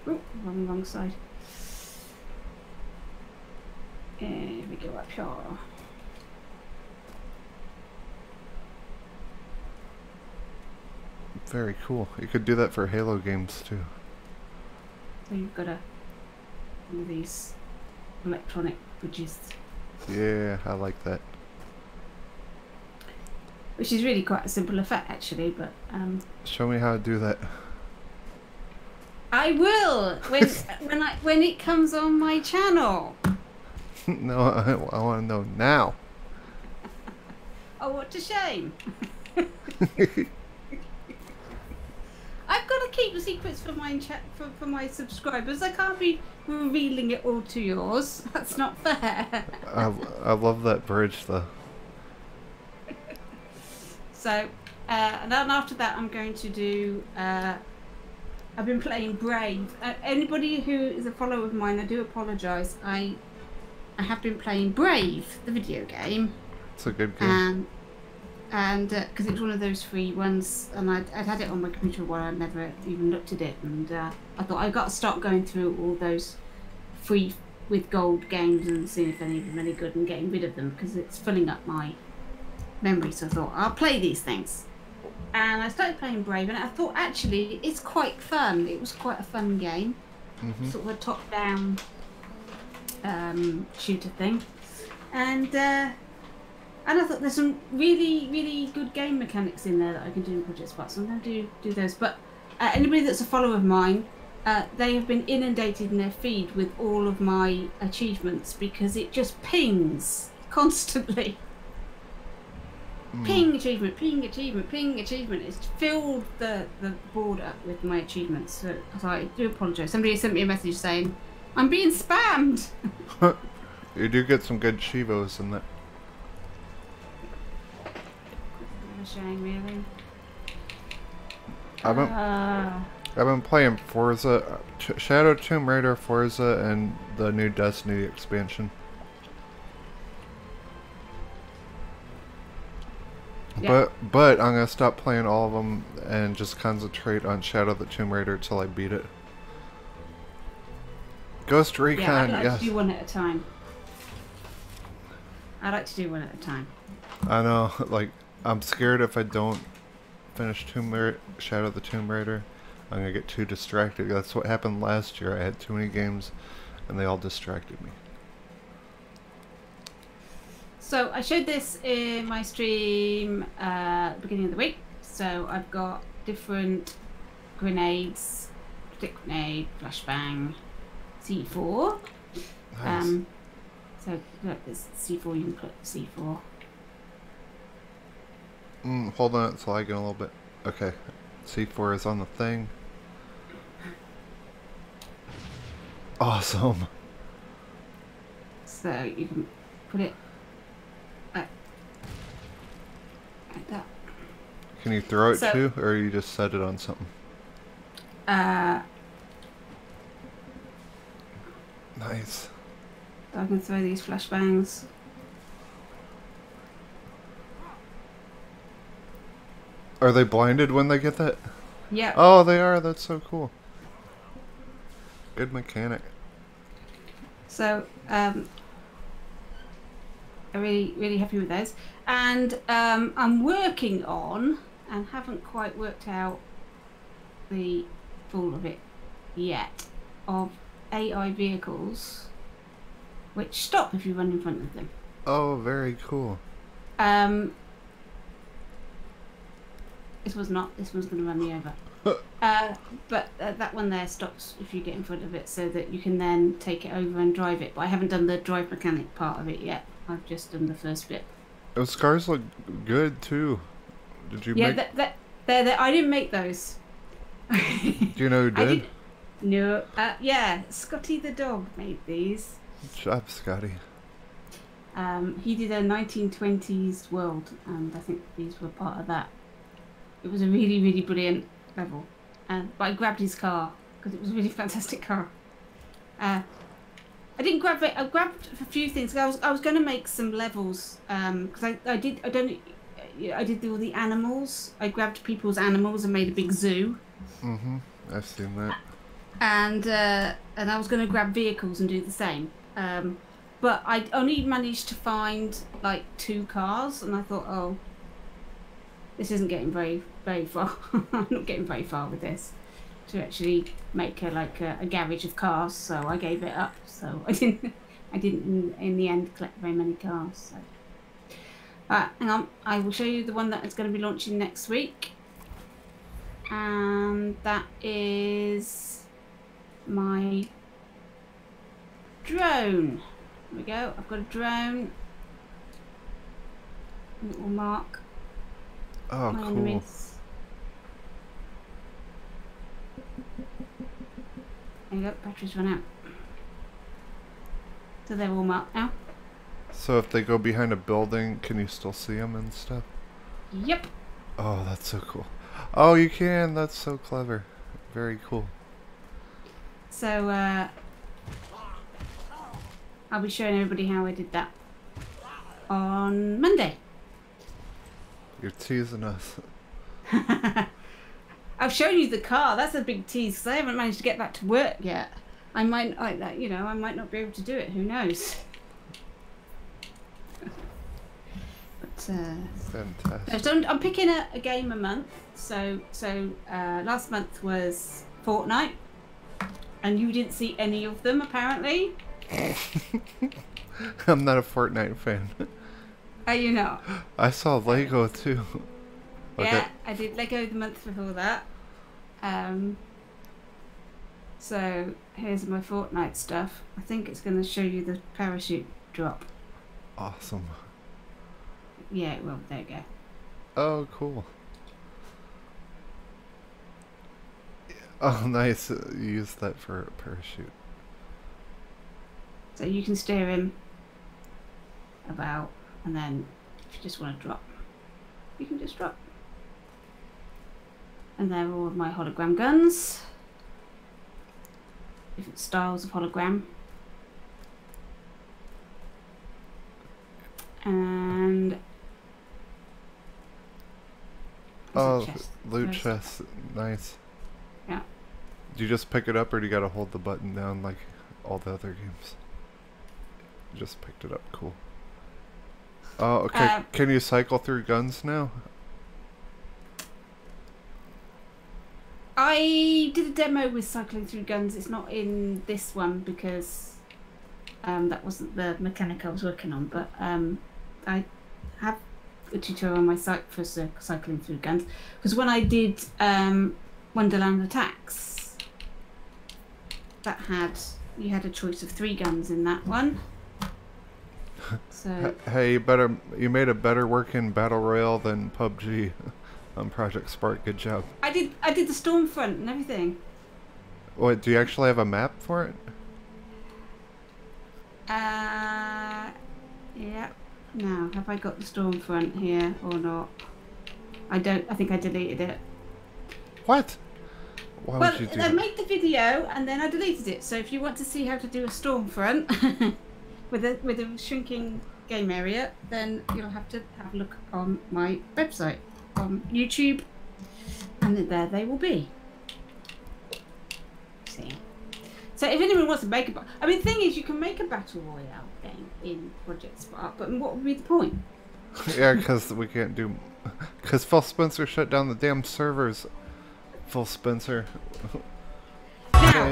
Ooh, wrong side. Here we go up here. Very cool. You could do that for Halo games too. So you've got one of these electronic bridges. Yeah, I like that. Which is really quite a simple effect actually, but Show me how to do that. I will when it comes on my channel. No, I want to know now. Oh, what a shame. I've got to keep the secrets for my subscribers. I can't be revealing it all to yours. That's not fair. I love that bridge though. So, and then after that, I'm going to do. I've been playing Brave. Anybody who is a follower of mine, I do apologise. I have been playing Brave, the video game. It's a good game. And because it was one of those free ones, and I'd had it on my computer while I'd never even looked at it, and I thought I've got to start going through all those free with gold games and seeing if any of them are any good and getting rid of them because it's filling up my memory. So I thought I'll play these things, and I started playing Brave, and I thought actually it's quite fun. It was quite a fun game, sort of a top-down shooter thing, and I thought there's some really good game mechanics in there that I can do in Project Spark, so I'm going to do those. But anybody that's a follower of mine, they have been inundated in their feed with all of my achievements because it just pings constantly. Ping achievement, ping achievement, ping achievement. It's filled the board up with my achievements. So I do apologise. Somebody sent me a message saying, I'm being spammed. You do get some good Chivos in that. Shame, really. I've been playing Forza, Shadow Tomb Raider, Forza, and the new Destiny expansion. Yeah. But I'm gonna stop playing all of them and just concentrate on Shadow the Tomb Raider till I beat it. Ghost Recon, yeah, I'd like yes. to do one at a time. I like to do one at a time. I know, like, I'm scared if I don't finish Shadow the Tomb Raider, I'm gonna get too distracted. That's what happened last year. I had too many games, and they all distracted me. So I showed this in my stream beginning of the week. So I've got different grenades, stick grenade, flashbang, C4. Nice. So look, this C4, you can put C4. Hold on, it's lagging a little bit. Okay, C4 is on the thing. Awesome. So you can put it like that. Can you throw it too, or you just set it on something? Nice. So I can throw these flashbangs. Are they blinded when they get that? Yeah. Oh, they are. That's so cool. Good mechanic. So I'm really happy with those, and I'm working on and haven't quite worked out the full of it yet of AI vehicles which stop if you run in front of them. Oh, very cool. This one's going to run me over. But that one there stops if you get in front of it, so that you can then take it over and drive it. But I haven't done the drive mechanic part of it yet. I've just done the first bit. Those cars look good too. Did you make? Yeah, I didn't make those. Do you know who did? No. Yeah, Scotty the dog made these. Good job, Scotty. He did a 1920s world, and I think these were part of that. It was a really brilliant level, but I grabbed his car because it was a really fantastic car. I didn't grab it. I grabbed a few things. I was going to make some levels because I did all the animals. I grabbed people's animals and made a big zoo. I've seen that. And I was going to grab vehicles and do the same. but I only managed to find like 2 cars, and I thought, oh, this isn't getting very far. I'm not getting very far with this to actually make a garage of cars. So I gave it up. So I didn't in the end collect very many cars. So. Hang on, I will show you the one that is going to be launching next week, and that is my drone. There we go. I've got a drone. It will mark Oh, my cool. enemies. There you go. Batteries run out. So they're all marked now. So if they go behind a building, can you still see them and stuff? Yep. Oh, that's so cool. Oh, you can. That's so clever. Very cool. So I'll be showing everybody how I did that on Monday. You're teasing us. I've shown you the car. That's a big tease because I haven't managed to get back to work yet. I might like that. You know, I might not be able to do it. Who knows? Fantastic. So I'm picking a game a month. So last month was Fortnite, and you didn't see any of them apparently. I'm not a Fortnite fan. Are you not? I saw Lego too. Okay. Yeah, I did Lego the month before that. So here's my Fortnite stuff. I think it's going to show you the parachute drop. Awesome. Yeah, well, there you go. Oh, cool. Oh, nice. You used that for a parachute. So you can steer him about, and then if you just want to drop, you can just drop. And they're all of my hologram guns. Different styles of hologram. And oh, chest. loot chest. Nice. Yeah. Do you just pick it up or do you gotta hold the button down like all the other games? Just picked it up. Cool. Oh, okay. Can you cycle through guns now? I did a demo with cycling through guns. It's not in this one because that wasn't the mechanic I was working on. But I have a tutorial on my site for cycling through guns. Because when I did Wonderland Attacks, you had a choice of 3 guns in that one. So hey, you made a better working battle royale than PUBG on Project Spark. Good job. I did the Stormfront and everything. Wait, do you actually have a map for it? Yeah. Now, have I got the Stormfront here or not? I don't. I think I deleted it. What? Why Well, would you do I that? made the video and then I deleted it. So if you want to see how to do a Stormfront with a shrinking game area, then you'll have to have a look on my website on YouTube, and then there they will be. See. So if anyone wants to make the thing is, you can make a battle royale game in Project Spark, but what would be the point? Yeah, because we can't do. Because Phil Spencer shut down the damn servers. Phil Spencer. Now,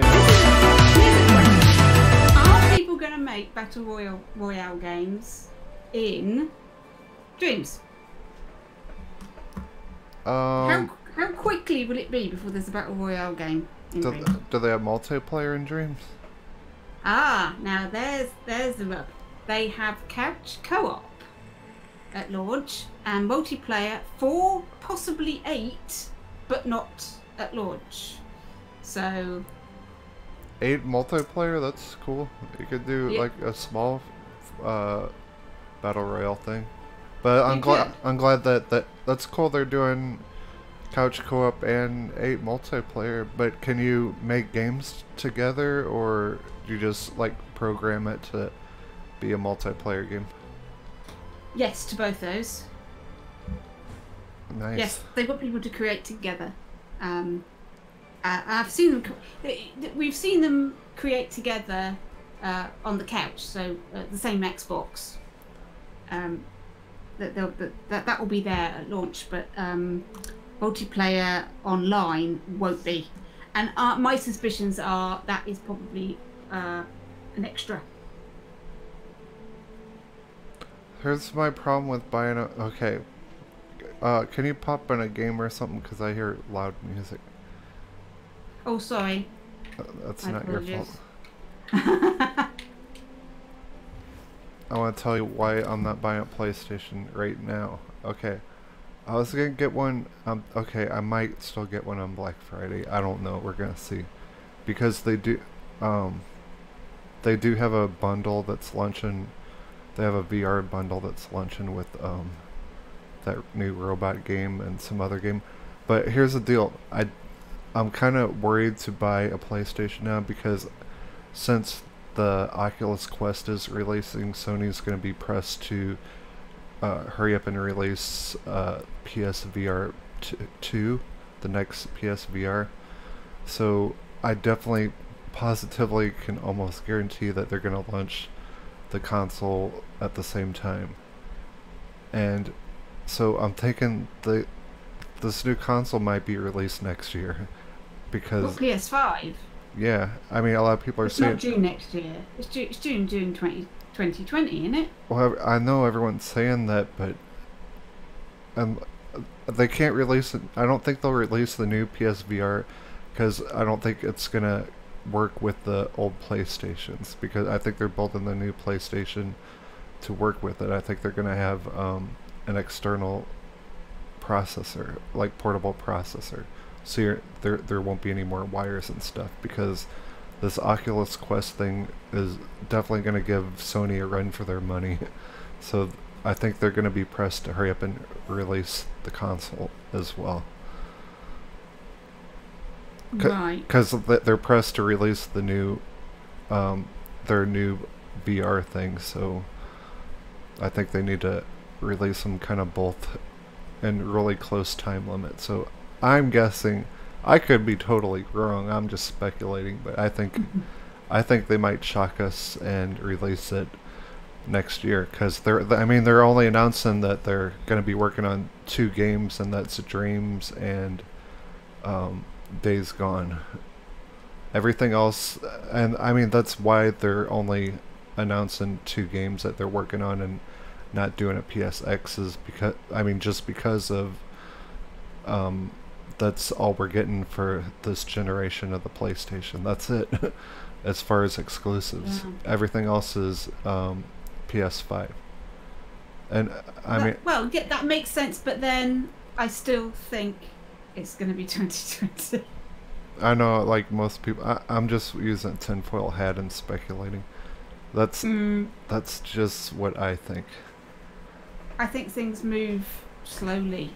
here's a question. Are people going to make battle royale games in Dreams? How quickly will it be before there's a battle royale game in Dreams? Do they have multiplayer in Dreams? Ah, now there's the rub. They have couch co-op at launch and multiplayer 4, possibly 8, but not at launch. So 8 multiplayer? That's cool. You could do like a small battle royale thing. But I'm glad that's cool. They're doing couch co-op and 8 multiplayer. But can you make games together, or do you just like program it to be a multiplayer game? yes to both those. Nice. Yes, they want people to create together. I've seen them. We've seen them create together on the couch. So the same Xbox. That will be there at launch, but multiplayer online won't be. And my suspicions are that is probably an extra. Here's my problem with buying a... Okay. Can you pop in a game or something? Because I hear loud music. Oh, sorry. That's not your fault. I want to tell you why I'm not buying a PlayStation right now. Okay. I was going to get one... okay, I might still get one on Black Friday. I don't know. We're going to see. Because they do... they do have a bundle that's launching... They have a VR bundle that's launching with that new robot game and some other game. But here's the deal. I'm kind of worried to buy a PlayStation now because since the Oculus Quest is releasing, Sony's going to be pressed to hurry up and release PSVR 2, the next PSVR. So I definitely, positively can almost guarantee that they're going to launch the console at the same time. And so I'm thinking this new console might be released next year because... What, PS5? Yeah, I mean a lot of people are saying... It's not June next year. It's June 2020, isn't it? Well, I know everyone's saying that, but they can't release it. I don't think they'll release the new PSVR because I don't think it's gonna work with the old PlayStations, because I think they're building the new PlayStation to work with it. I think they're gonna have an external processor, like portable processor, so there won't be any more wires and stuff, because this Oculus Quest thing is definitely gonna give Sony a run for their money. So I think they're gonna be pressed to hurry up and release the console as well. Right. Because they're pressed to release the new, their new VR thing, so I think they need to release them kind of both in really close time limit. So I'm guessing, I could be totally wrong, I'm just speculating, but I think they might shock us and release it next year, because they're only announcing that they're going to be working on 2 games, and that's Dreams and Days Gone. Everything else, and I mean that's why they're only announcing 2 games that they're working on and not doing a PSX, is because just because of that's all we're getting for this generation of the PlayStation. That's it. As far as exclusives, everything else is PS5. And well, yeah, that makes sense, but then I still think it's going to be 2020. I know, like most people, I'm just using tinfoil hat and speculating. That's just what I think. I think things move slowly.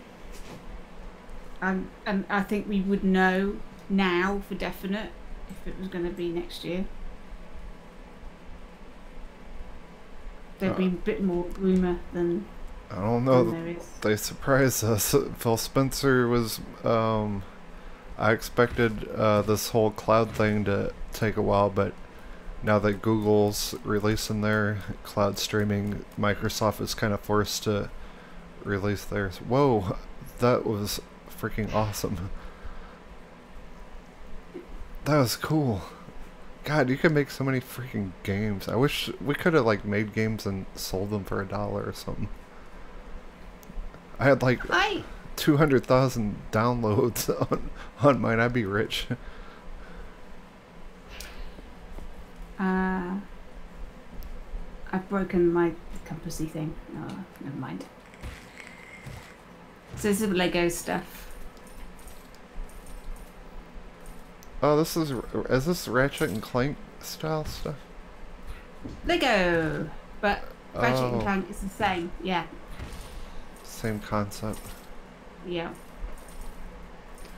And I think we would know now for definite if it was going to be next year. There'd be a bit more rumour than... I don't know. They surprised us. Phil Spencer was... I expected this whole cloud thing to take a while, but now that Google's releasing their cloud streaming, Microsoft is kind of forced to release theirs. Whoa, that was freaking awesome. That was cool. God, you can make so many freaking games. I wish we could have like made games and sold them for $1 or something. I had like 200,000 downloads on mine. I'd be rich. I've broken my compassy thing. Oh, never mind. So this is Lego stuff. Oh, is this Ratchet and Clank style stuff? Lego, but Ratchet and Clank is the same. Yeah. Same concept. Yeah.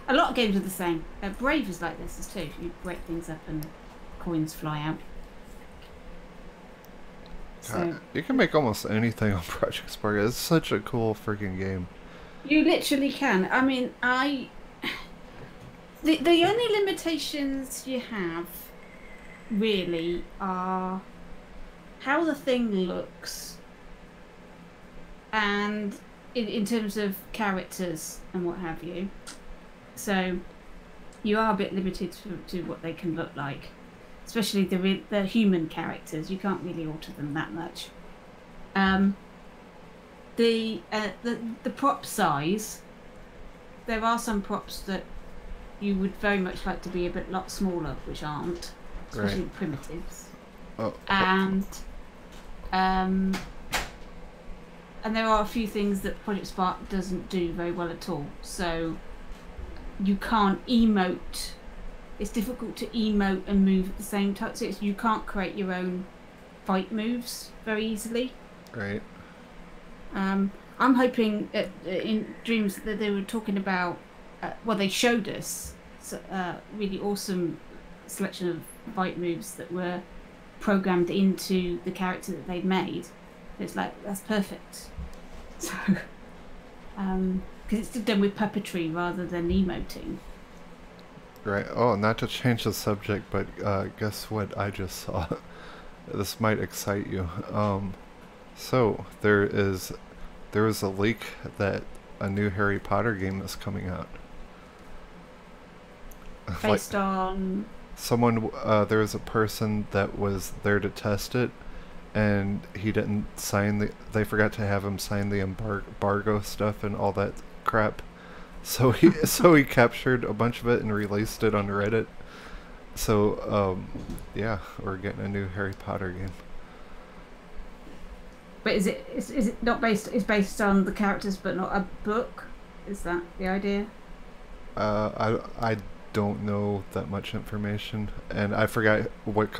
A lot of games are the same. Brave is like this too. You break things up and coins fly out. So you can make almost anything on Project Spark. It's such a cool freaking game. You literally can. I mean, the only limitations you have really are how the thing looks, and in terms of characters and what have you. So you are a bit limited to what they can look like, especially the human characters. You can't really alter them that much. The prop size. There are some props that you would very much like to be a lot smaller, which aren't, especially Right. primitives. Oh, And there are a few things that Project Spark doesn't do very well at all. So you can't emote. It's difficult to emote and move at the same time. So you can't create your own fight moves very easily. right. I'm hoping in Dreams that they were talking about. Well, they showed us a really awesome selection of fight moves that were programmed into the character that they'd made. It's like, that's perfect. So, because it's done with puppetry rather than emoting. Right. Oh, not to change the subject, but guess what I just saw? This might excite you. So there was a leak that a new Harry Potter game is coming out. Based on Someone, there was a person that was there to test it, and he didn't sign they forgot to have him sign the embargo stuff and all that crap. So he captured a bunch of it and released it on Reddit. So, yeah, we're getting a new Harry Potter game. But is it not based? It's based on the characters, but not a book. Is that the idea? I don't know that much information, and I forgot what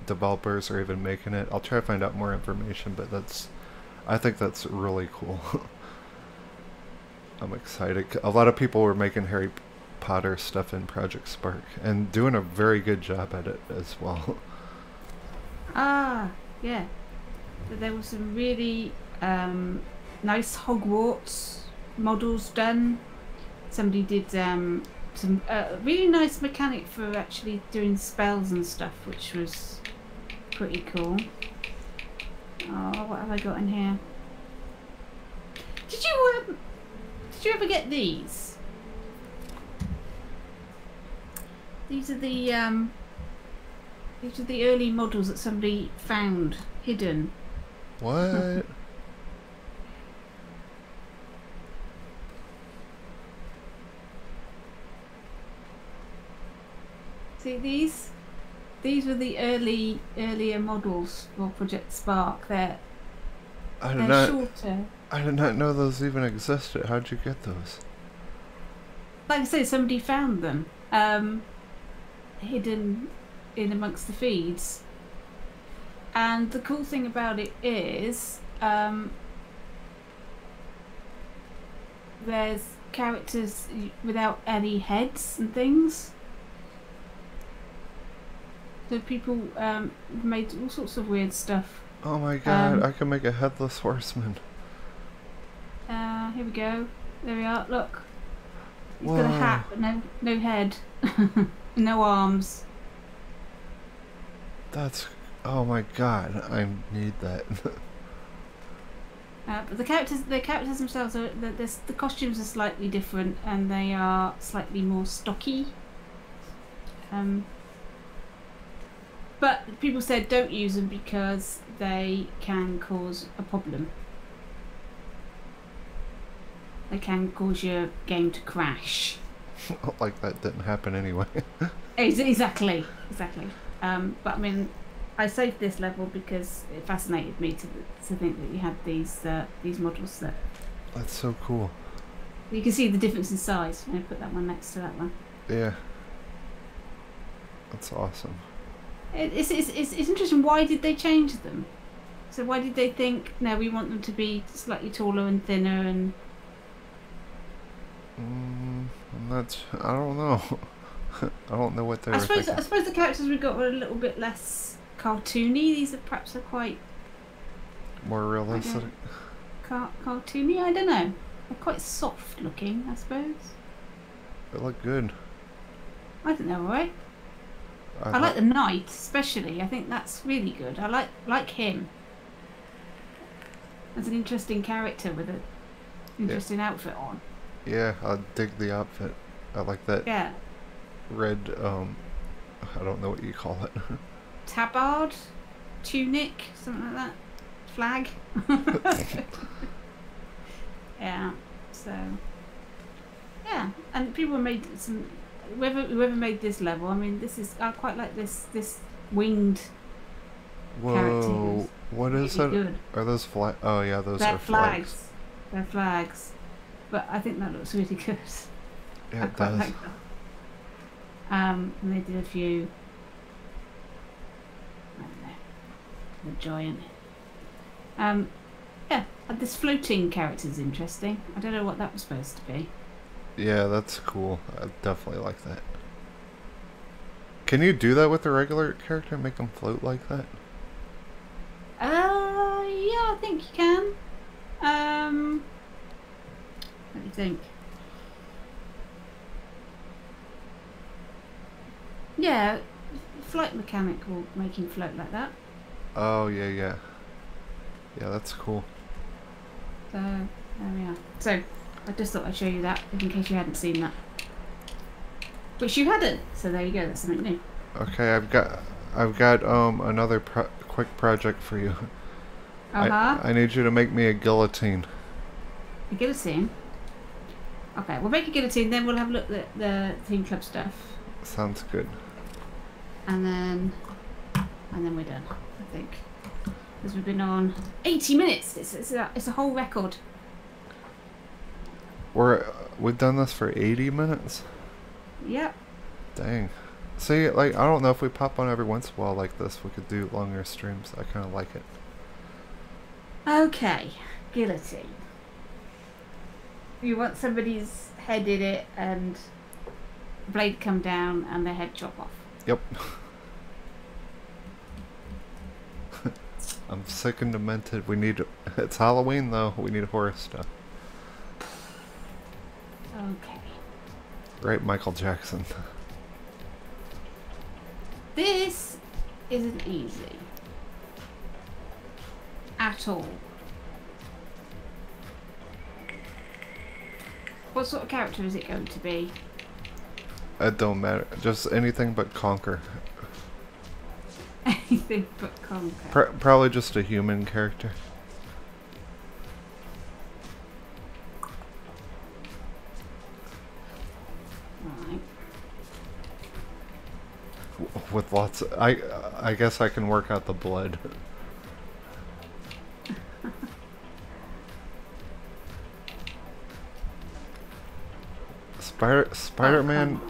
developers are even making it. I'll try to find out more information, but I think that's really cool. I'm excited. A lot of people were making Harry Potter stuff in Project Spark and doing a very good job at it as well. Ah, yeah. But there were some really nice Hogwarts models done. Somebody did some really nice mechanic for actually doing spells and stuff, which was pretty cool. Oh, what have I got in here? Did you ever get these? These are the early models that somebody found hidden. What? See these? These were the earlier models for Project Spark. They're shorter. I did not know those even existed. How'd you get those? Like I say, somebody found them hidden in amongst the feeds. And the cool thing about it is there's characters without any heads and things. So people made all sorts of weird stuff. Oh my god, I can make a headless horseman. Here we go. There we are. Look. He's Whoa. got a hat, but no head. No arms. That's... Oh my god, I need that. But the characters themselves are the costumes are slightly different, and they are slightly more stocky. But people said don't use them because they can cause a problem. They can cause your game to crash. Like that didn't happen anyway. Exactly. But I mean, I saved this level because it fascinated me to think that you had these models that. That's so cool. You can see the difference in size when I put that one next to that one. Yeah. That's awesome. It's interesting. Why did they change them? So why did they think no, we want them to be slightly taller and thinner and? I don't know. I don't know what they were thinking. I suppose the characters we got were a little bit less cartoony. These are perhaps quite more realistic. Cartoony. I don't know. They're quite soft looking, I suppose. They look good. I think they're alright. I like the knight especially. I think that's really good. I like him. As an interesting character with an interesting outfit on. Yeah, I dig the outfit. I like that. Yeah. Red, I don't know what you call it. Tabard? Tunic? Something like that? Flag? Yeah. So, yeah. And people made some... Whoever made this level, I mean, I quite like this winged character. Whoa. What is really it? Good. Are those flags? Oh, yeah, those They're are flags. They're flags. But I think that looks really good. Yeah, I it quite does. like that. And they did a few... I don't know. The giant. Yeah, this floating character's interesting. I don't know what that was supposed to be. Yeah, that's cool. I definitely like that. Can you do that with a regular character? Make them float like that? Yeah, I think you can. What do you think? Yeah, flight mechanic will make him float like that. Oh, yeah, yeah. Yeah, that's cool. So, there we are. So, I just thought I'd show you that, in case you hadn't seen that. Which you hadn't, so there you go, that's something new. Okay, I've got another quick project for you. I need you to make me a guillotine. A guillotine? Okay, we'll make a guillotine, then we'll have a look at the Team Club stuff. Sounds good. And then we're done, I think. Because we've been on 80 minutes. It's a whole record. We've done this for 80 minutes? Yep. Dang. See, like, I don't know if we pop on every once in a while like this, we could do longer streams. I kind of like it. Okay, guillotine. You want somebody's head in it and blade come down and their head chop off. Yep. I'm sick and demented. It's Halloween though, we need horror stuff. Okay. Right, Michael Jackson. This isn't easy. At all. What sort of character is it going to be? It don't matter. Just anything but conquer. Anything but conquer. Probably just a human character. Right. With lots of, I guess I can work out the blood. Spider-Man,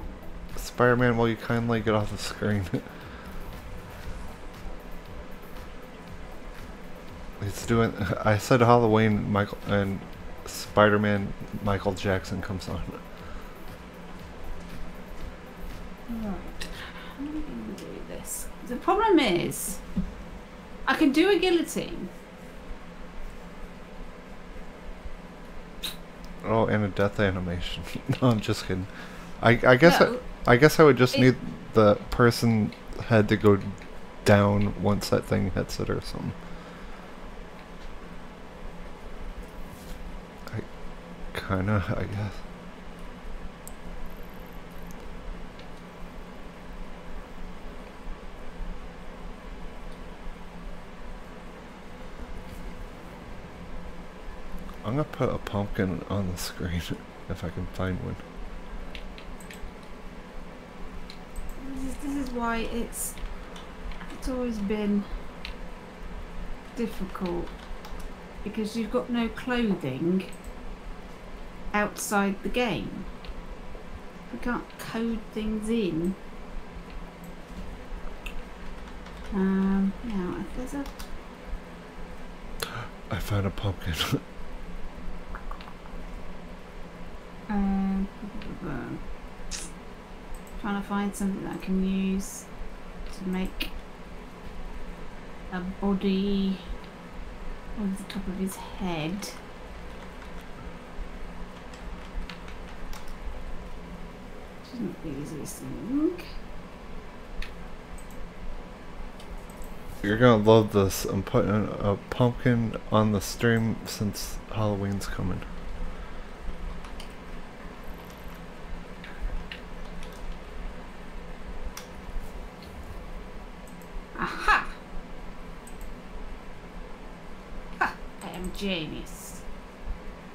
will you kindly get off the screen? He's doing. I said Halloween, Michael, and Spider-Man. Michael Jackson comes on. Right. How am I going to do this? The problem is, I can do a guillotine. Oh, and a death animation. No, I'm just kidding. I guess No, I guess I would just need the person head to go down once that thing hits it or something. Kinda, I guess. I'm gonna put a pumpkin on the screen if I can find one. this is why it's always been difficult, because you've got no clothing outside the game. We can't code things in. Now if there's a I found a pumpkin. trying to find something that I can use to make a body over the top of his head. Which isn't the easiest thing. You're gonna love this. I'm putting a pumpkin on the stream since Halloween's coming. Aha! Ha! I am genius.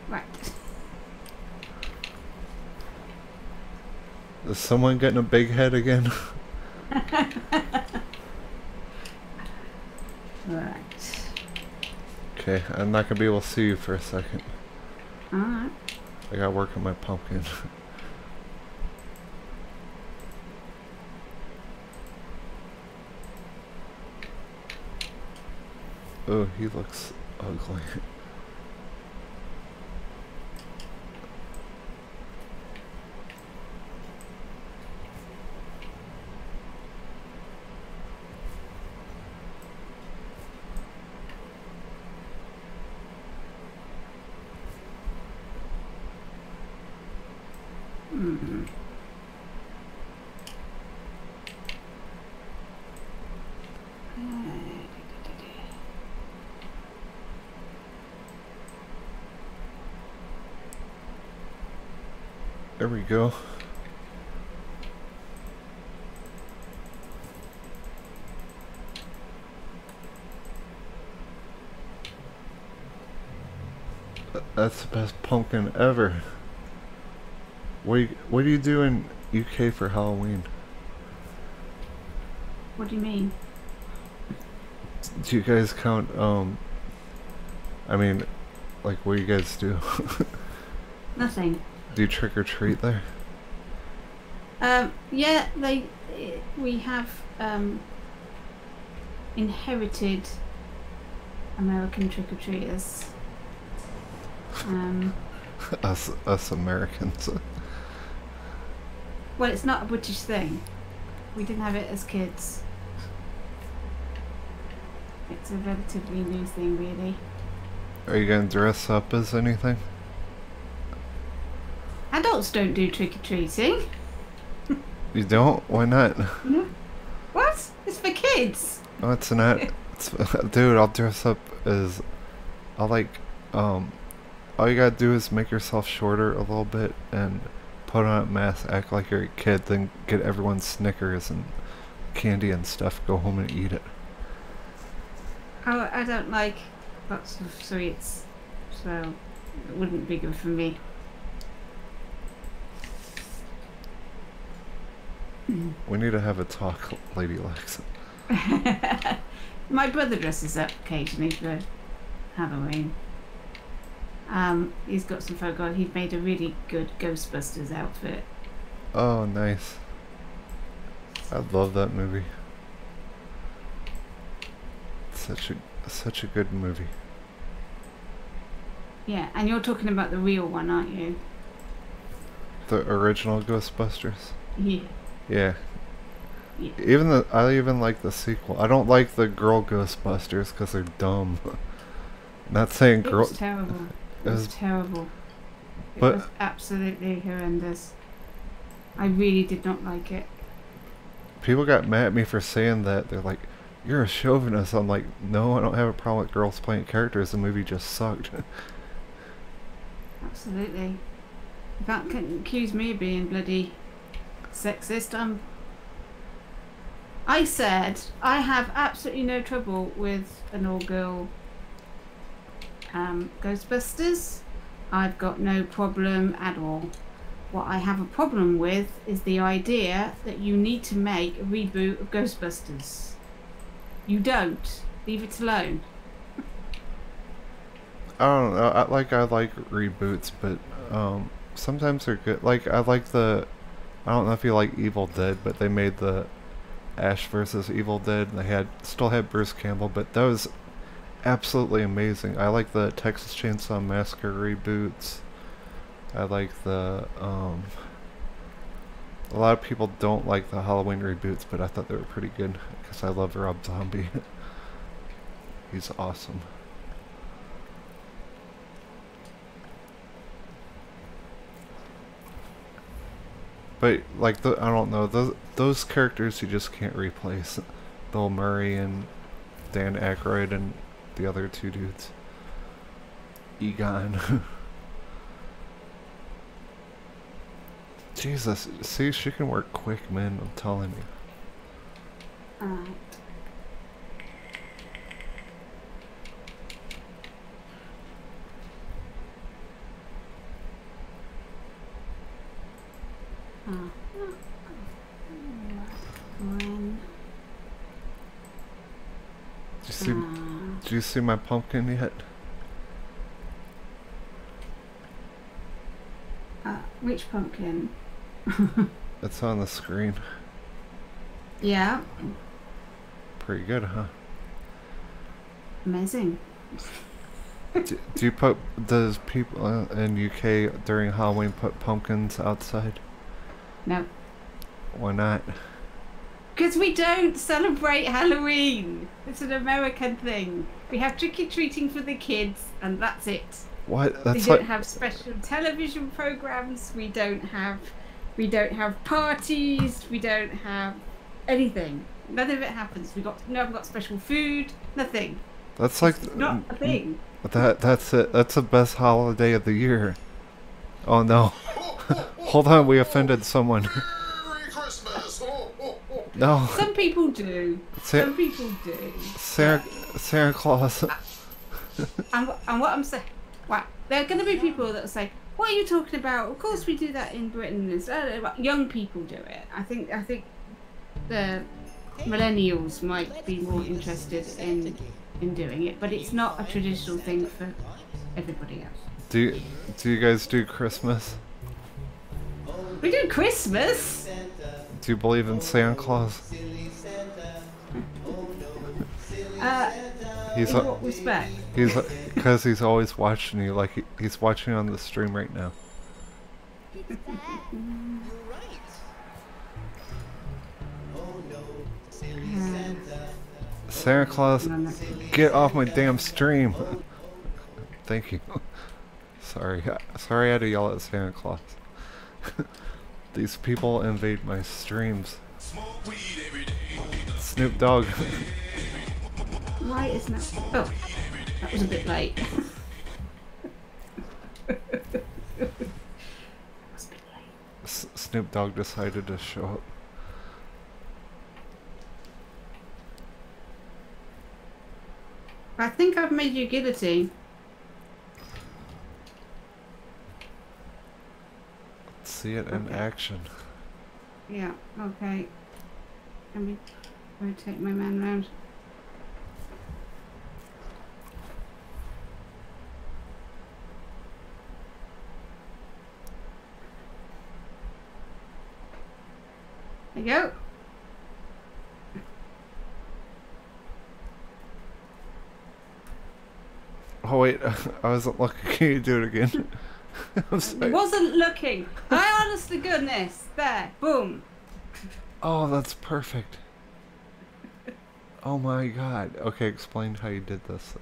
Right. Is someone getting a big head again? Right. Okay, I'm not gonna be able to see you for a second. Alright. I gotta work on my pumpkin. Oh, he looks ugly. Mm. There we go. That's the best pumpkin ever. What do you do in UK for Halloween? What do you mean? Do you guys count, I mean, like, what do you guys do? Nothing. Do you trick or treat there? Yeah, we have inherited American trick-or-treaters. Us Americans. Well, it's not a British thing. We didn't have it as kids. It's a relatively new thing, really. Are you gonna dress up as anything? Adults don't do trick-or-treating. You don't? Why not? No. What? It's for kids. No, it's not. Dude, I'll dress up as... I'll all you gotta do is make yourself shorter a little bit and put on a mask, act like you're a kid, then get everyone Snickers and candy and stuff, go home and eat it. Oh, I don't like lots of sweets, so it wouldn't be good for me. We need to have a talk, Lady Lex. My brother dresses up occasionally for Halloween. He's got some photo. He's made a really good Ghostbusters outfit. Oh, nice. I love that movie. Such a good movie. Yeah, and you're talking about the real one, aren't you? The original Ghostbusters. Yeah. Yeah. Yeah. I even like the sequel. I don't like the girl Ghostbusters because they're dumb. Not saying girl. It was terrible. It was terrible. It was absolutely horrendous. I really did not like it. People got mad at me for saying that. They're like, "You're a chauvinist." I'm like, no, I don't have a problem with girls playing characters. The movie just sucked. Absolutely. You can't accuse me of being bloody sexist. I said I have absolutely no trouble with an all-girl Ghostbusters. I've got no problem at all. What I have a problem with is the idea that you need to make a reboot of Ghostbusters. You don't. Leave it alone. I don't know. I like reboots, but sometimes they're good. Like I like the. I don't know if you like Evil Dead, but they made the Ash versus Evil Dead. And they still had Bruce Campbell, but that was absolutely amazing. I like the Texas Chainsaw Massacre reboots. I like the a lot of people don't like the Halloween reboots, but I thought they were pretty good because I love Rob Zombie. He's awesome. But like I don't know, those characters you just can't replace. Bill Murray and Dan Aykroyd and the other two dudes. Egon. Jesus, see, she can work quick, man, I'm telling you. Alright. When? Do you see my pumpkin yet? Which pumpkin? It's on the screen. Yeah. Pretty good, huh? Amazing. Do you put, does people in UK during Halloween put pumpkins outside? No. Why not? Because we don't celebrate Halloween. It's an American thing. We have trick-or-treating for the kids, and that's it. What? We That's don't like... have special television programs. We don't have parties. We don't have anything. None of it happens. We haven't got special food. Nothing. That's like... It's not a thing. That's it. That's the best holiday of the year. Oh no. Hold on, we offended someone. Merry Christmas! No. Some people do. Some people do. Santa Claus. And what I'm saying, wow, there are going to be people that say, "What are you talking about? Of course we do that in Britain." Young people do it. I think the millennials might be more interested in doing it, but it's not a traditional thing for everybody else. Do you guys do Christmas? We do Christmas. Do you believe in Santa Claus? In what respect? Because he's always watching you, like he's watching you on the stream right now. Santa Claus, get off my damn stream. Thank you. Sorry I had to yell at Santa Claus. These people invade my streams. Snoop Dogg. Why isn't that? Oh, that was a bit late. Snoop Dogg decided to show up. I think I've made you guillotine. Let's see it in action. Yeah, okay. Let me rotate my man round. There you go. Oh wait, I wasn't looking. Can you do it again? I'm sorry. Wasn't looking. I honest to goodness. There. Boom. Oh, that's perfect. Oh my god. Okay, explain how you did this.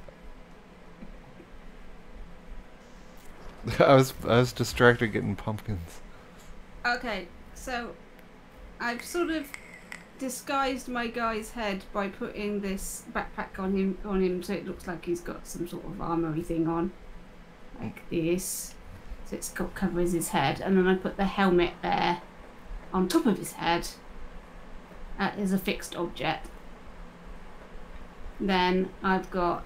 I was distracted getting pumpkins. Okay, so I've sort of disguised my guy's head by putting this backpack on him so it looks like he's got some sort of armory thing on. Like this. So it's got covers his head, and then I put the helmet there on top of his head as a fixed object. Then I've got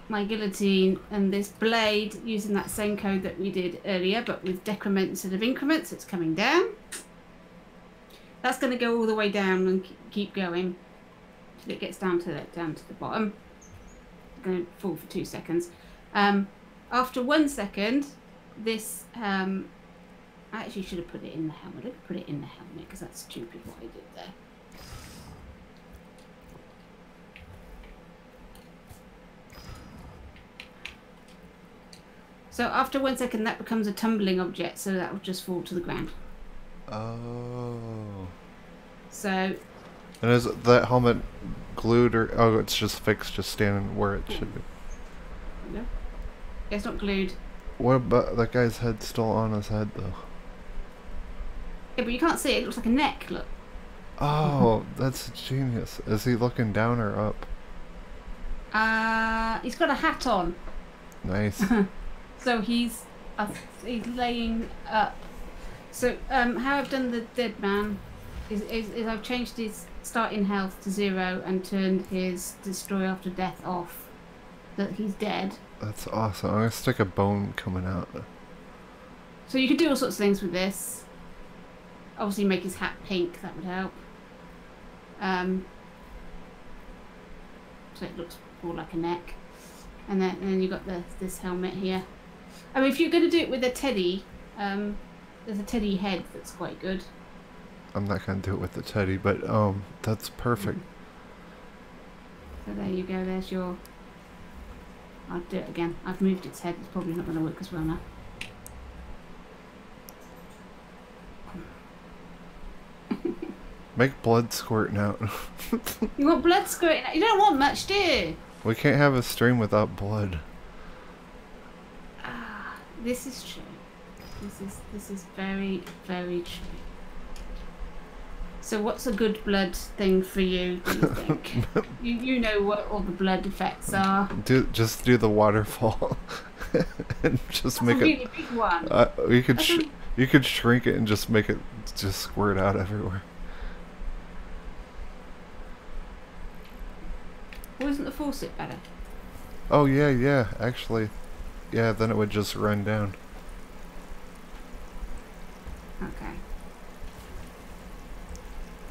my guillotine and this blade using that same code that we did earlier, but with decrement instead of increments. It's coming down. That's going to go all the way down and keep going till it gets down to the bottom. I'm going to fall for 2 seconds. After 1 second, this I actually should have put it in the helmet. I didn't put it in the helmet because that's stupid what I did there. So after 1 second, that becomes a tumbling object, so that will just fall to the ground. Oh. So. And is that helmet glued or... Oh, it's just fixed, just standing where it should be. No. It's not glued. What about that guy's head still on his head, though? Yeah, but you can't see it. It looks like a neck, look. Oh, that's genius. Is he looking down or up? He's got a hat on, Nice. so he's laying up. So how I've done the dead man is I've changed his starting health to 0 and turned his destroy after death off. That he's dead. That's awesome. I'm gonna stick a bone coming out. So you could do all sorts of things with this. Obviously make his hat pink, that would help. So it looks more like a neck. And then you've got this helmet here. I mean, if you're going to do it with a teddy, there's a teddy head that's quite good. I'm not gonna do it with the teddy, but that's perfect. So there you go, there's your... I'll do it again. I've moved its head, it's probably not going to work as well now. Make blood squirting out. You want blood squirting out? You don't want much, do you? We can't have a stream without blood. Ah, this is true. This is very, very true. So what's a good blood thing for you, do you think? you know what all the blood effects are. Just do the waterfall. And just That's make a really big one. You could shrink it and just make it just squirt out everywhere. Wasn't the faucet better? Oh yeah, actually. Yeah, then it would just run down. Okay.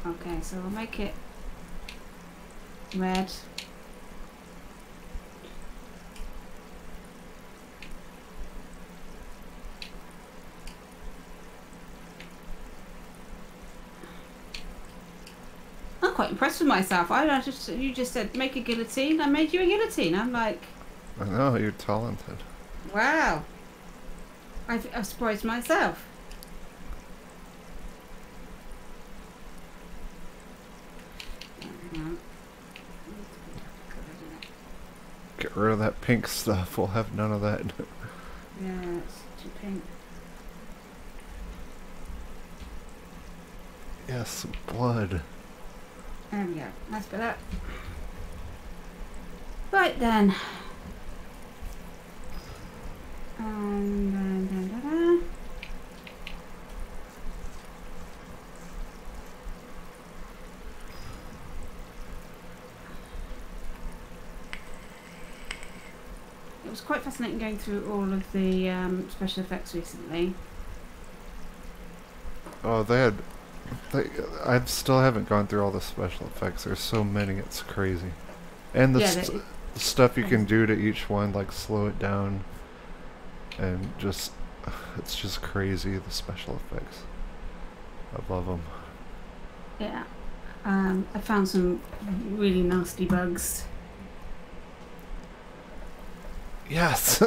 Okay, so we'll make it red. I'm quite impressed with myself. You just said make a guillotine. I made you a guillotine. I'm like, I know, you're talented. wow. I've surprised myself. Get rid of that pink stuff. We'll have none of that. Yeah, it's too pink. Yes, blood. There we go. That's better. Right then. It was quite fascinating going through all of the special effects recently. Oh, I still haven't gone through all the special effects. There's so many, it's crazy. And the stuff you can do to each one, like slow it down, and it's just crazy, the special effects. I love them. Yeah. I found some really nasty bugs. Yes!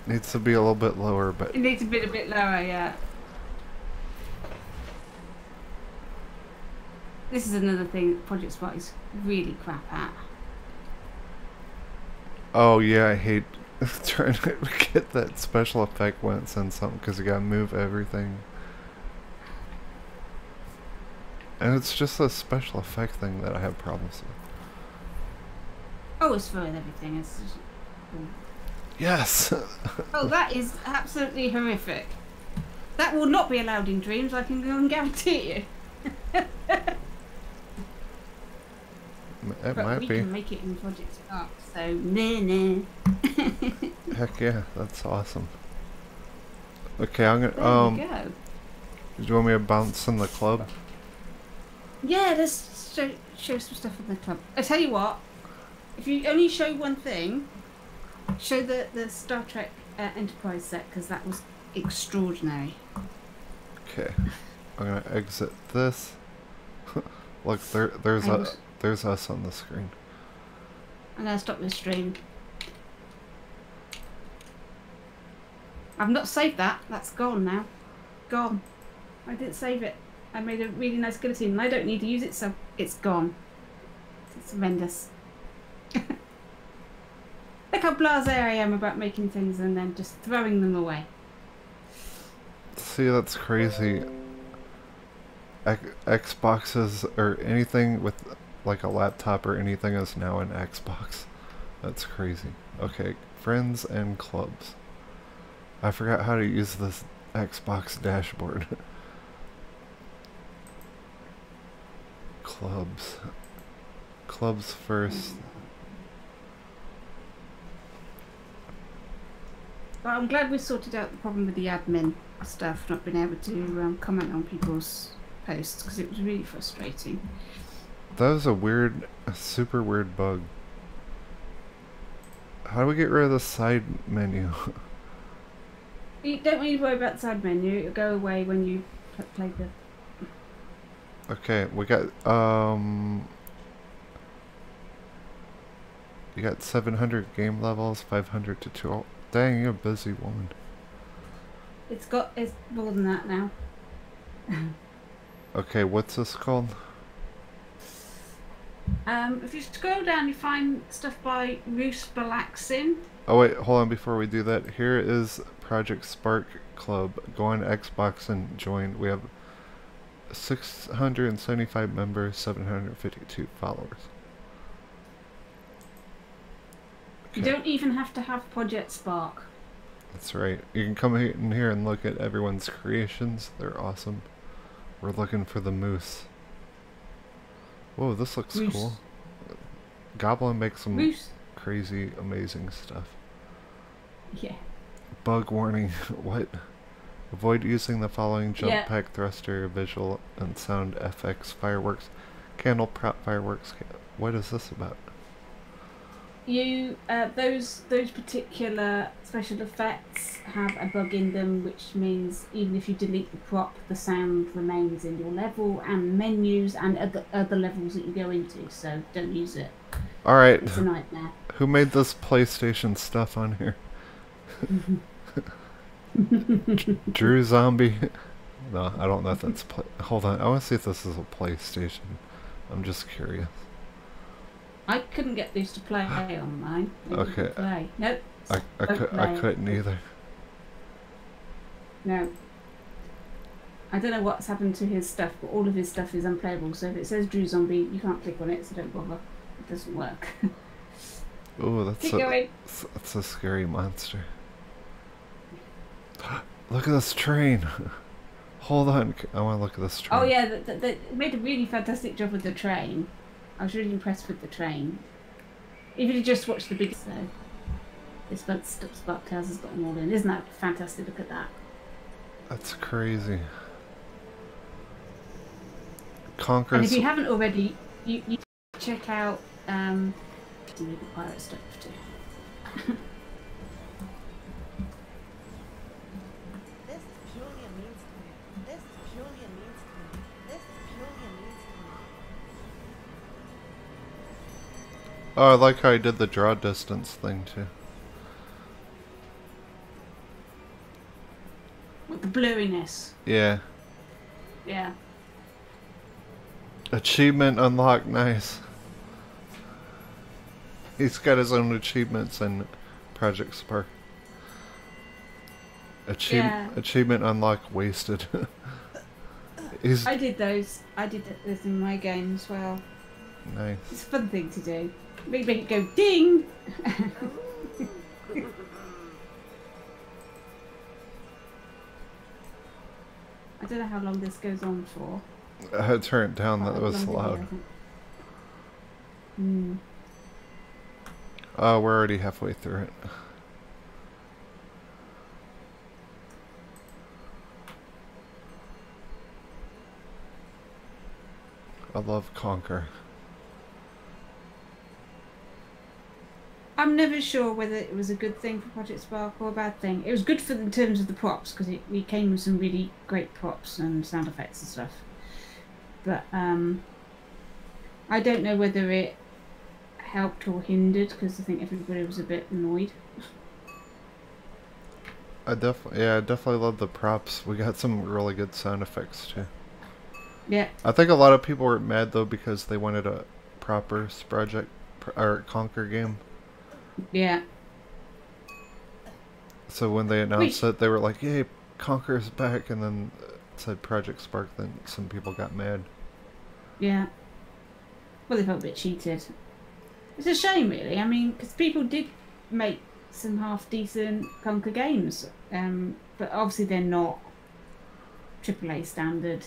Needs to be a little bit lower, but... It needs to be a bit lower, yeah. This is another thing that Project Spot is really crap at. Oh yeah, I hate trying to get that special effect when it sends something, because you gotta move everything. And it's just a special effect thing that I have problems with. Oh, it's for everything. It's just... Yes! Oh, that is absolutely horrific. That will not be allowed in Dreams, I can go and guarantee you. It but might we be. can make it in Project Spark, so nah. Heck yeah, that's awesome. Okay, I'm gonna There you go. do you want me to bounce in the club? Yeah, let's show some stuff in the club. I tell you what, if you only show one thing, show the Star Trek Enterprise set, because that was extraordinary. Okay, I'm gonna exit this. Look, there's us on the screen. I'm gonna stop this stream. I've not saved that. That's gone now. Gone. I didn't save it. I made a really nice guillotine and I don't need to use it, so it's gone. It's horrendous. Look how blasé I am about making things and then just throwing them away. See, that's crazy. Xboxes or anything with like a laptop or anything is now an Xbox. That's crazy. Okay, friends and clubs. I forgot how to use this Xbox dashboard. Clubs. Clubs first. Well, I'm glad we sorted out the problem with the admin stuff, not being able to comment on people's posts, because it was really frustrating. That was a super weird bug. How do we get rid of the side menu? You don't need to worry about the side menu. It'll go away when you play the... Okay, we got, you got 700 game levels, 500 to 2. Dang, you're a busy woman. It's more than that now. Okay, what's this called? If you scroll down, you find stuff by Roos Balaxin. Oh wait, hold on before we do that. Here is Project Spark Club. Go on Xbox and join. We have 675 members, 752 followers. You don't even have to have Project Spark. That's right. You can come in here and look at everyone's creations. They're awesome. We're looking for the moose. Whoa, this looks Moose. cool. Goblin makes some Moose. crazy, amazing stuff. Yeah. Bug warning. What? Avoid using the following jump Yeah. pack, thruster, visual, and sound FX fireworks. Candle prop fireworks. What is this about? You those particular special effects have a bug in them, which means even if you delete the prop, the sound remains in your level and menus and other levels that you go into. So don't use it. Alright. It's a nightmare. Who made this PlayStation stuff on here? Drew Zombie? No, I don't know if that's hold on, I want to see if this is a PlayStation. I'm just curious. I couldn't get these to play on mine. They Okay. wouldn't play. Nope. I Play. couldn't either. No. I don't know what's happened to his stuff, but all of his stuff is unplayable. So if it says Drew Zombie, you can't click on it, so don't bother. It doesn't work. Ooh, that's Keep going. that's a scary monster. Look at this train. Hold on, I want to look at this train. Oh yeah, they made a really fantastic job with the train. I was really impressed with the train. Even if you just watch the big... So, this Sparktales has got them all in. Isn't that fantastic? Look at that. That's crazy. And Conquerors. if you haven't already, you check out the pirate stuff too. This is purely a means to me. This is purely a means to me. This is purely a means to me. Oh, I like how I did the draw distance thing too. With the blurriness. Yeah. Yeah. Achievement unlocked, nice. He's got his own achievements in Project Spark. Achievement unlocked wasted. I did those. I did this in my game as well. Nice. It's a fun thing to do. Make it go ding! I don't know how long this goes on for. I had to turn it down, that Quite a was long video, loud. I think. Mm. Oh, we're already halfway through it. I love Conquer. I'm never sure whether it was a good thing for Project Spark or a bad thing. It was good for in terms of the props, because we came with some really great props and sound effects and stuff. But I don't know whether it helped or hindered, because I think everybody was a bit annoyed. I definitely love the props. We got some really good sound effects too. Yeah. I think a lot of people were mad though because they wanted a proper Conquer game. Yeah. So when they announced it, they were like, "Yay, Conquer's back!" And then said Project Spark, then some people got mad. Yeah. Well, they felt a bit cheated. It's a shame, really. I mean, because people did make some half-decent Conker games, but obviously they're not AAA standard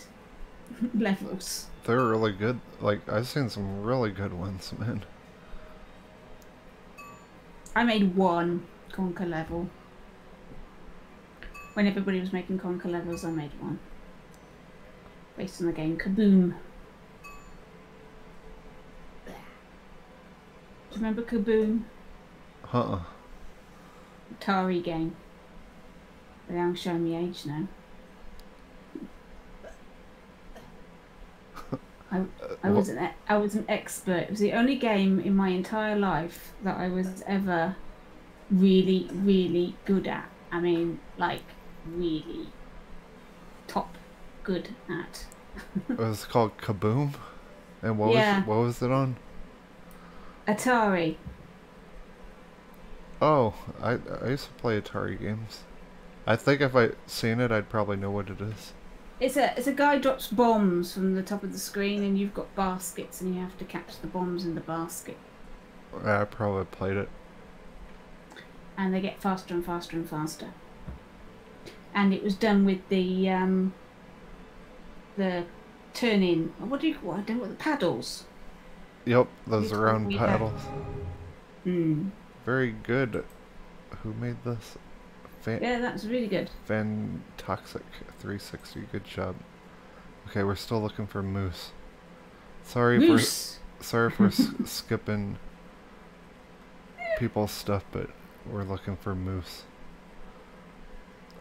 levels. They're really good. Like, I've seen some really good ones, man. I made one Conker level. When everybody was making Conker levels, I made one. Based on the game Kaboom. Do you remember Kaboom? Atari game. But I'm showing me age now. I was an expert. It was the only game in my entire life that I was ever really, really good at. I mean, like, really top good at. It was called Kaboom? And what was it on? Atari. Oh, I used to play Atari games. I think if I'd seen it, I'd probably know what it is. It's a guy drops bombs from the top of the screen, and you've got baskets, and you have to catch the bombs in the basket. I probably played it. And they get faster and faster and faster. And it was done with the turn-in. What do you? What, I don't know what the paddles. Yep, those round paddles. Hmm. Very good. Who made this? Yeah, that's really good. Fantoxic 360. Good job. Okay, we're still looking for moose. Sorry for skipping people's stuff, but we're looking for moose.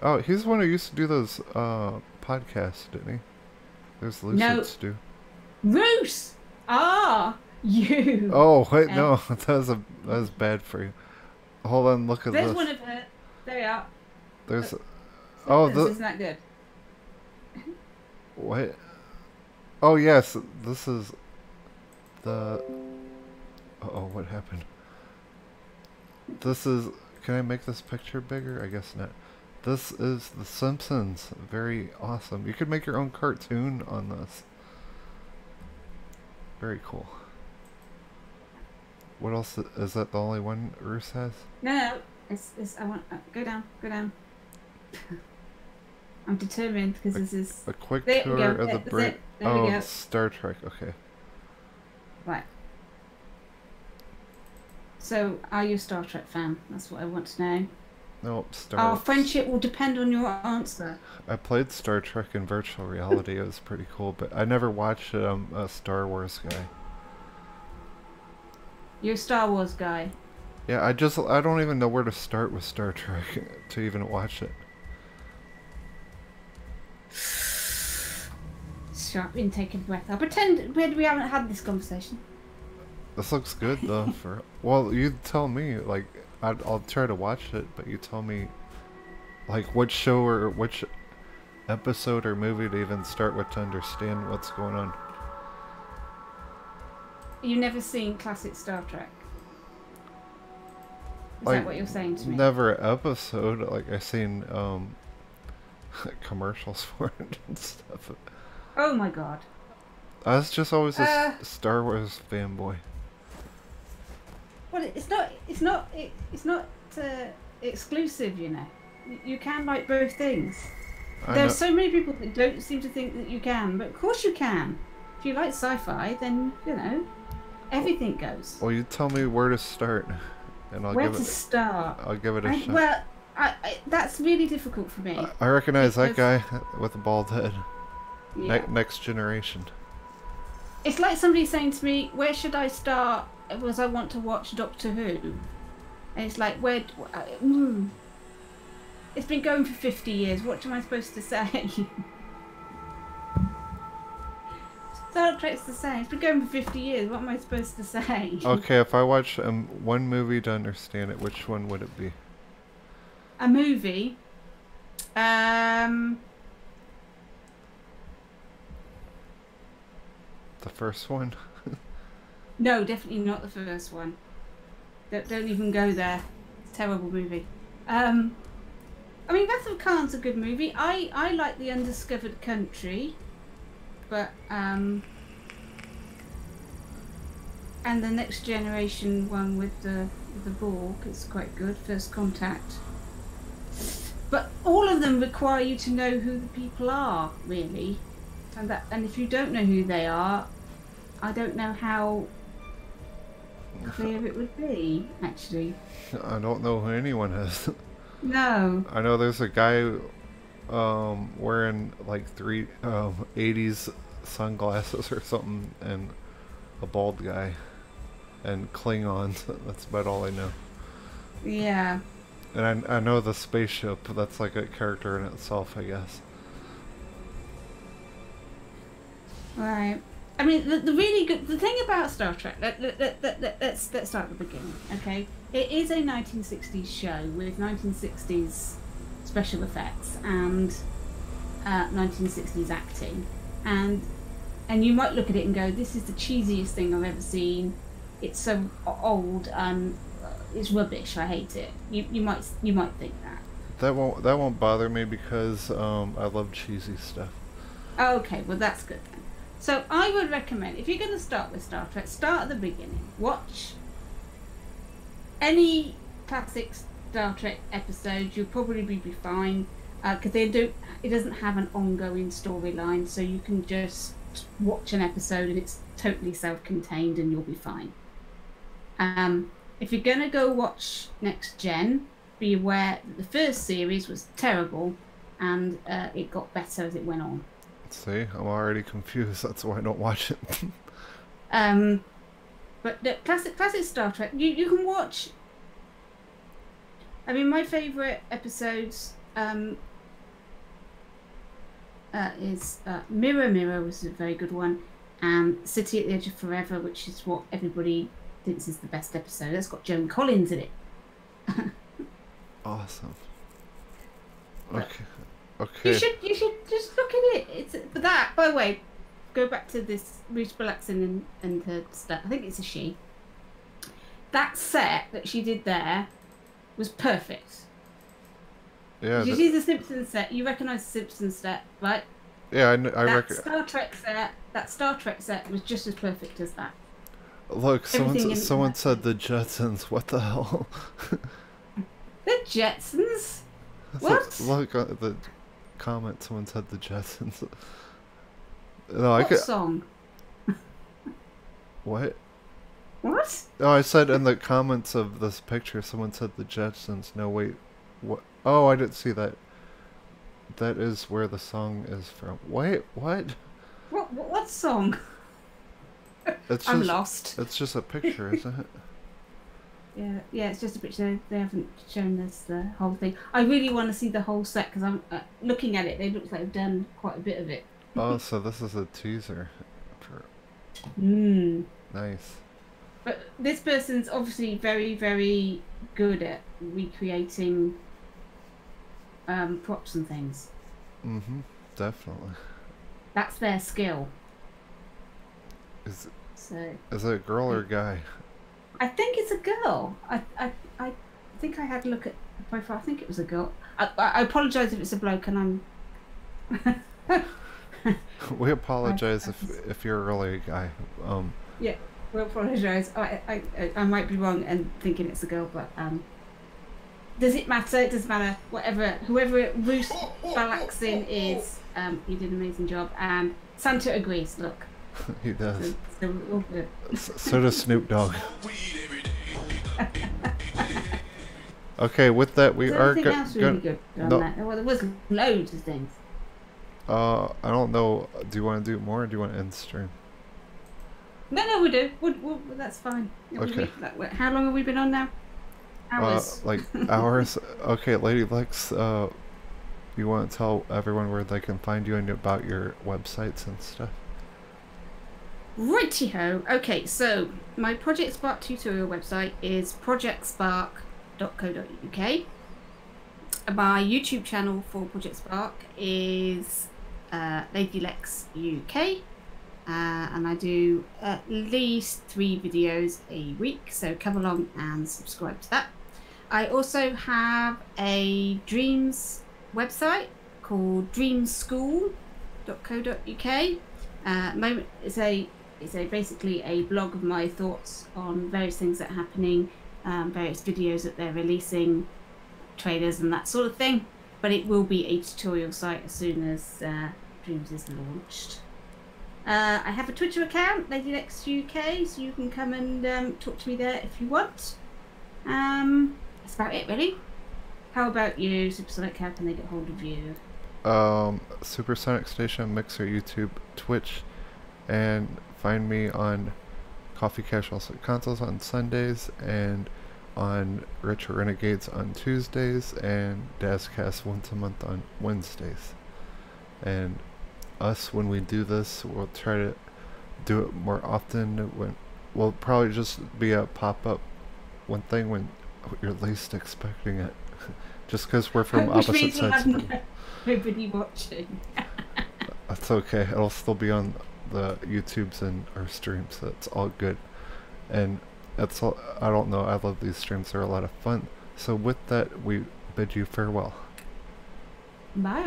Oh, he's the one who used to do those podcasts, didn't he? There's Lucids too. Roos! Ah, you. Oh wait, no, that was bad for you. Hold on, look at this. There's one of her. There we are. There's. Isn't that good? What? Oh yes, this is the. Uh-oh, what happened? This is. Can I make this picture bigger? I guess not. This is The Simpsons. Very awesome. You could make your own cartoon on this. Very cool. What else? Is that the only one Roos has? No. It's I want go down. I'm determined because this is a quick tour of the break. Oh, Star Trek. Okay. Right. So, are you a Star Trek fan? That's what I want to know. Nope, Our friendship will depend on your answer. I played Star Trek in virtual reality. It was pretty cool, but I never watched it. I'm a Star Wars guy. You're a Star Wars guy. Yeah, I don't even know where to start with Star Trek to even watch it. Sharp intake of breath. I'll pretend we haven't had this conversation. This looks good though. Well, you tell me. Like, I'll try to watch it, but you tell me, like, which show or which episode or movie to even start with to understand what's going on. You've never seen classic Star Trek? Is that what you're saying to me? Never an episode. Like, I've seen commercials for it and stuff. Oh my god. I was just always a Star Wars fanboy. Well, it's not exclusive, you know. You can like both things. There are so many people that don't seem to think that you can, but of course you can. If you like sci-fi, then, you know, everything goes. Well, you tell me where to start, and I'll give it. Start? I'll give it a shot. Well, that's really difficult for me. I recognize that guy with a bald head. Yeah. Next Generation. It's like somebody saying to me, "Where should I start?" Because I want to watch Doctor Who, and it's like, it's been going for 50 years. What am I supposed to say? Star Trek's the same. It's been going for 50 years. What am I supposed to say? Okay, if I watch one movie to understand it, which one would it be? A movie. The first one? No, definitely not the first one. Don't even go there. It's a terrible movie. I mean, Wrath of Khan's a good movie. I like The Undiscovered Country, but and the Next Generation one with the Borg is quite good. First Contact. But all of them require you to know who the people are, really, and if you don't know who they are, I don't know how clear it would be. Actually, I don't know who anyone is. no. I know there's a guy wearing like 80s sunglasses or something, and a bald guy, and Klingons. That's about all I know. Yeah. And I know the spaceship. That's like a character in itself, I guess. Right. I mean, the really good thing about Star Trek. Let's start at the beginning. Okay, it is a 1960s show with 1960s special effects and 1960s acting, and you might look at it and go, "This is the cheesiest thing I've ever seen. It's so old and it's rubbish. I hate it." You might think that. That won't bother me because I love cheesy stuff. Okay, well that's good then. So I would recommend, if you're going to start with Star Trek, start at the beginning. Watch any classic Star Trek episode. You'll probably be fine because it doesn't have an ongoing storyline, so you can just watch an episode and it's totally self-contained and you'll be fine. If you're going to go watch Next Gen, be aware that the first series was terrible and it got better as it went on. See, I'm already confused. That's why I don't watch it. But the classic Star Trek, you can watch. I mean, my favourite episodes is Mirror Mirror was a very good one, and City at the Edge of Forever, which is what everybody thinks is the best episode. That's got Joan Collins in it. Awesome. But Okay. Okay. You should just look at it. It's but that. By the way, go back to this Bruce Blackson and her stuff. I think it's a she. That set that she did there was perfect. Yeah. You see the Simpsons set. You recognise the Simpsons set, right? Yeah, I That Star Trek set was just as perfect as that. Look, Everything in someone that said the Jetsons. What the hell? The Jetsons. What? Look at the comment. Someone said the Jetsons. No, I What could. song? What? What? Oh, I said in the comments of this picture, someone said the Jetsons. No, wait. What? Oh, I didn't see that. That is where the song is from. Wait, what? What song? It's I'm just, lost. It's just a picture, isn't it? Yeah, it's just a picture. They haven't shown us the whole thing. I really want to see the whole set because I'm looking at it. They look like they've done quite a bit of it. Oh, so this is a teaser. Nice. But this person's obviously very, very good at recreating props and things. Mm-hmm. Definitely. That's their skill. Is So it a girl or a guy? I think it's a girl. I think I had a look at the profile. I think it was a girl. I apologise if it's a bloke and I'm... We apologize if you're really a guy. Yeah, we apologise. I might be wrong and thinking it's a girl, but does it matter? It doesn't matter. Whoever Bruce Blackson is, he did an amazing job, and Santa agrees. Look, He does. so we're all good. So does Snoop Dogg. Okay, with that we are Anything else really good on no. that? Well, there was loads of things. I don't know. Do you want to do more, or do you want to end stream? No, we do. That's fine. Okay. How long have we been on now? Hours. Like hours. Okay, Lady Lex. You want to tell everyone where they can find you and about your websites and stuff? Righty-ho. Okay, so my Project Spark tutorial website is projectspark.co.uk. My YouTube channel for Project Spark is LadylexUk. And I do at least 3 videos a week, so come along and subscribe to that. I also have a dreams website called dreamschool.co.uk. Moment it's a basically a blog of my thoughts on various things that are happening, various videos that they're releasing, trailers and that sort of thing. But it will be a tutorial site as soon as Dreams is launched. I have a Twitter account, LadylexUk, so you can come and talk to me there if you want. That's about it, really. How about you, Supersonic? How can they get hold of you? SuperSonicStation, Mixer, YouTube, Twitch, and find me on Coffee Casual Consoles on Sundays, and on Retro Renegades on Tuesdays, and Dazcast once a month on Wednesdays. And us, when we do this, we'll try to do it more often. When we'll probably just be a pop-up one thing when you're least expecting it. Just because we're from Which opposite means we'll sides. have nobody watching. That's okay. It'll still be on the YouTubes and our streams. So it's all good. And that's all. I don't know. I love these streams. They're a lot of fun. So with that, we bid you farewell. Bye.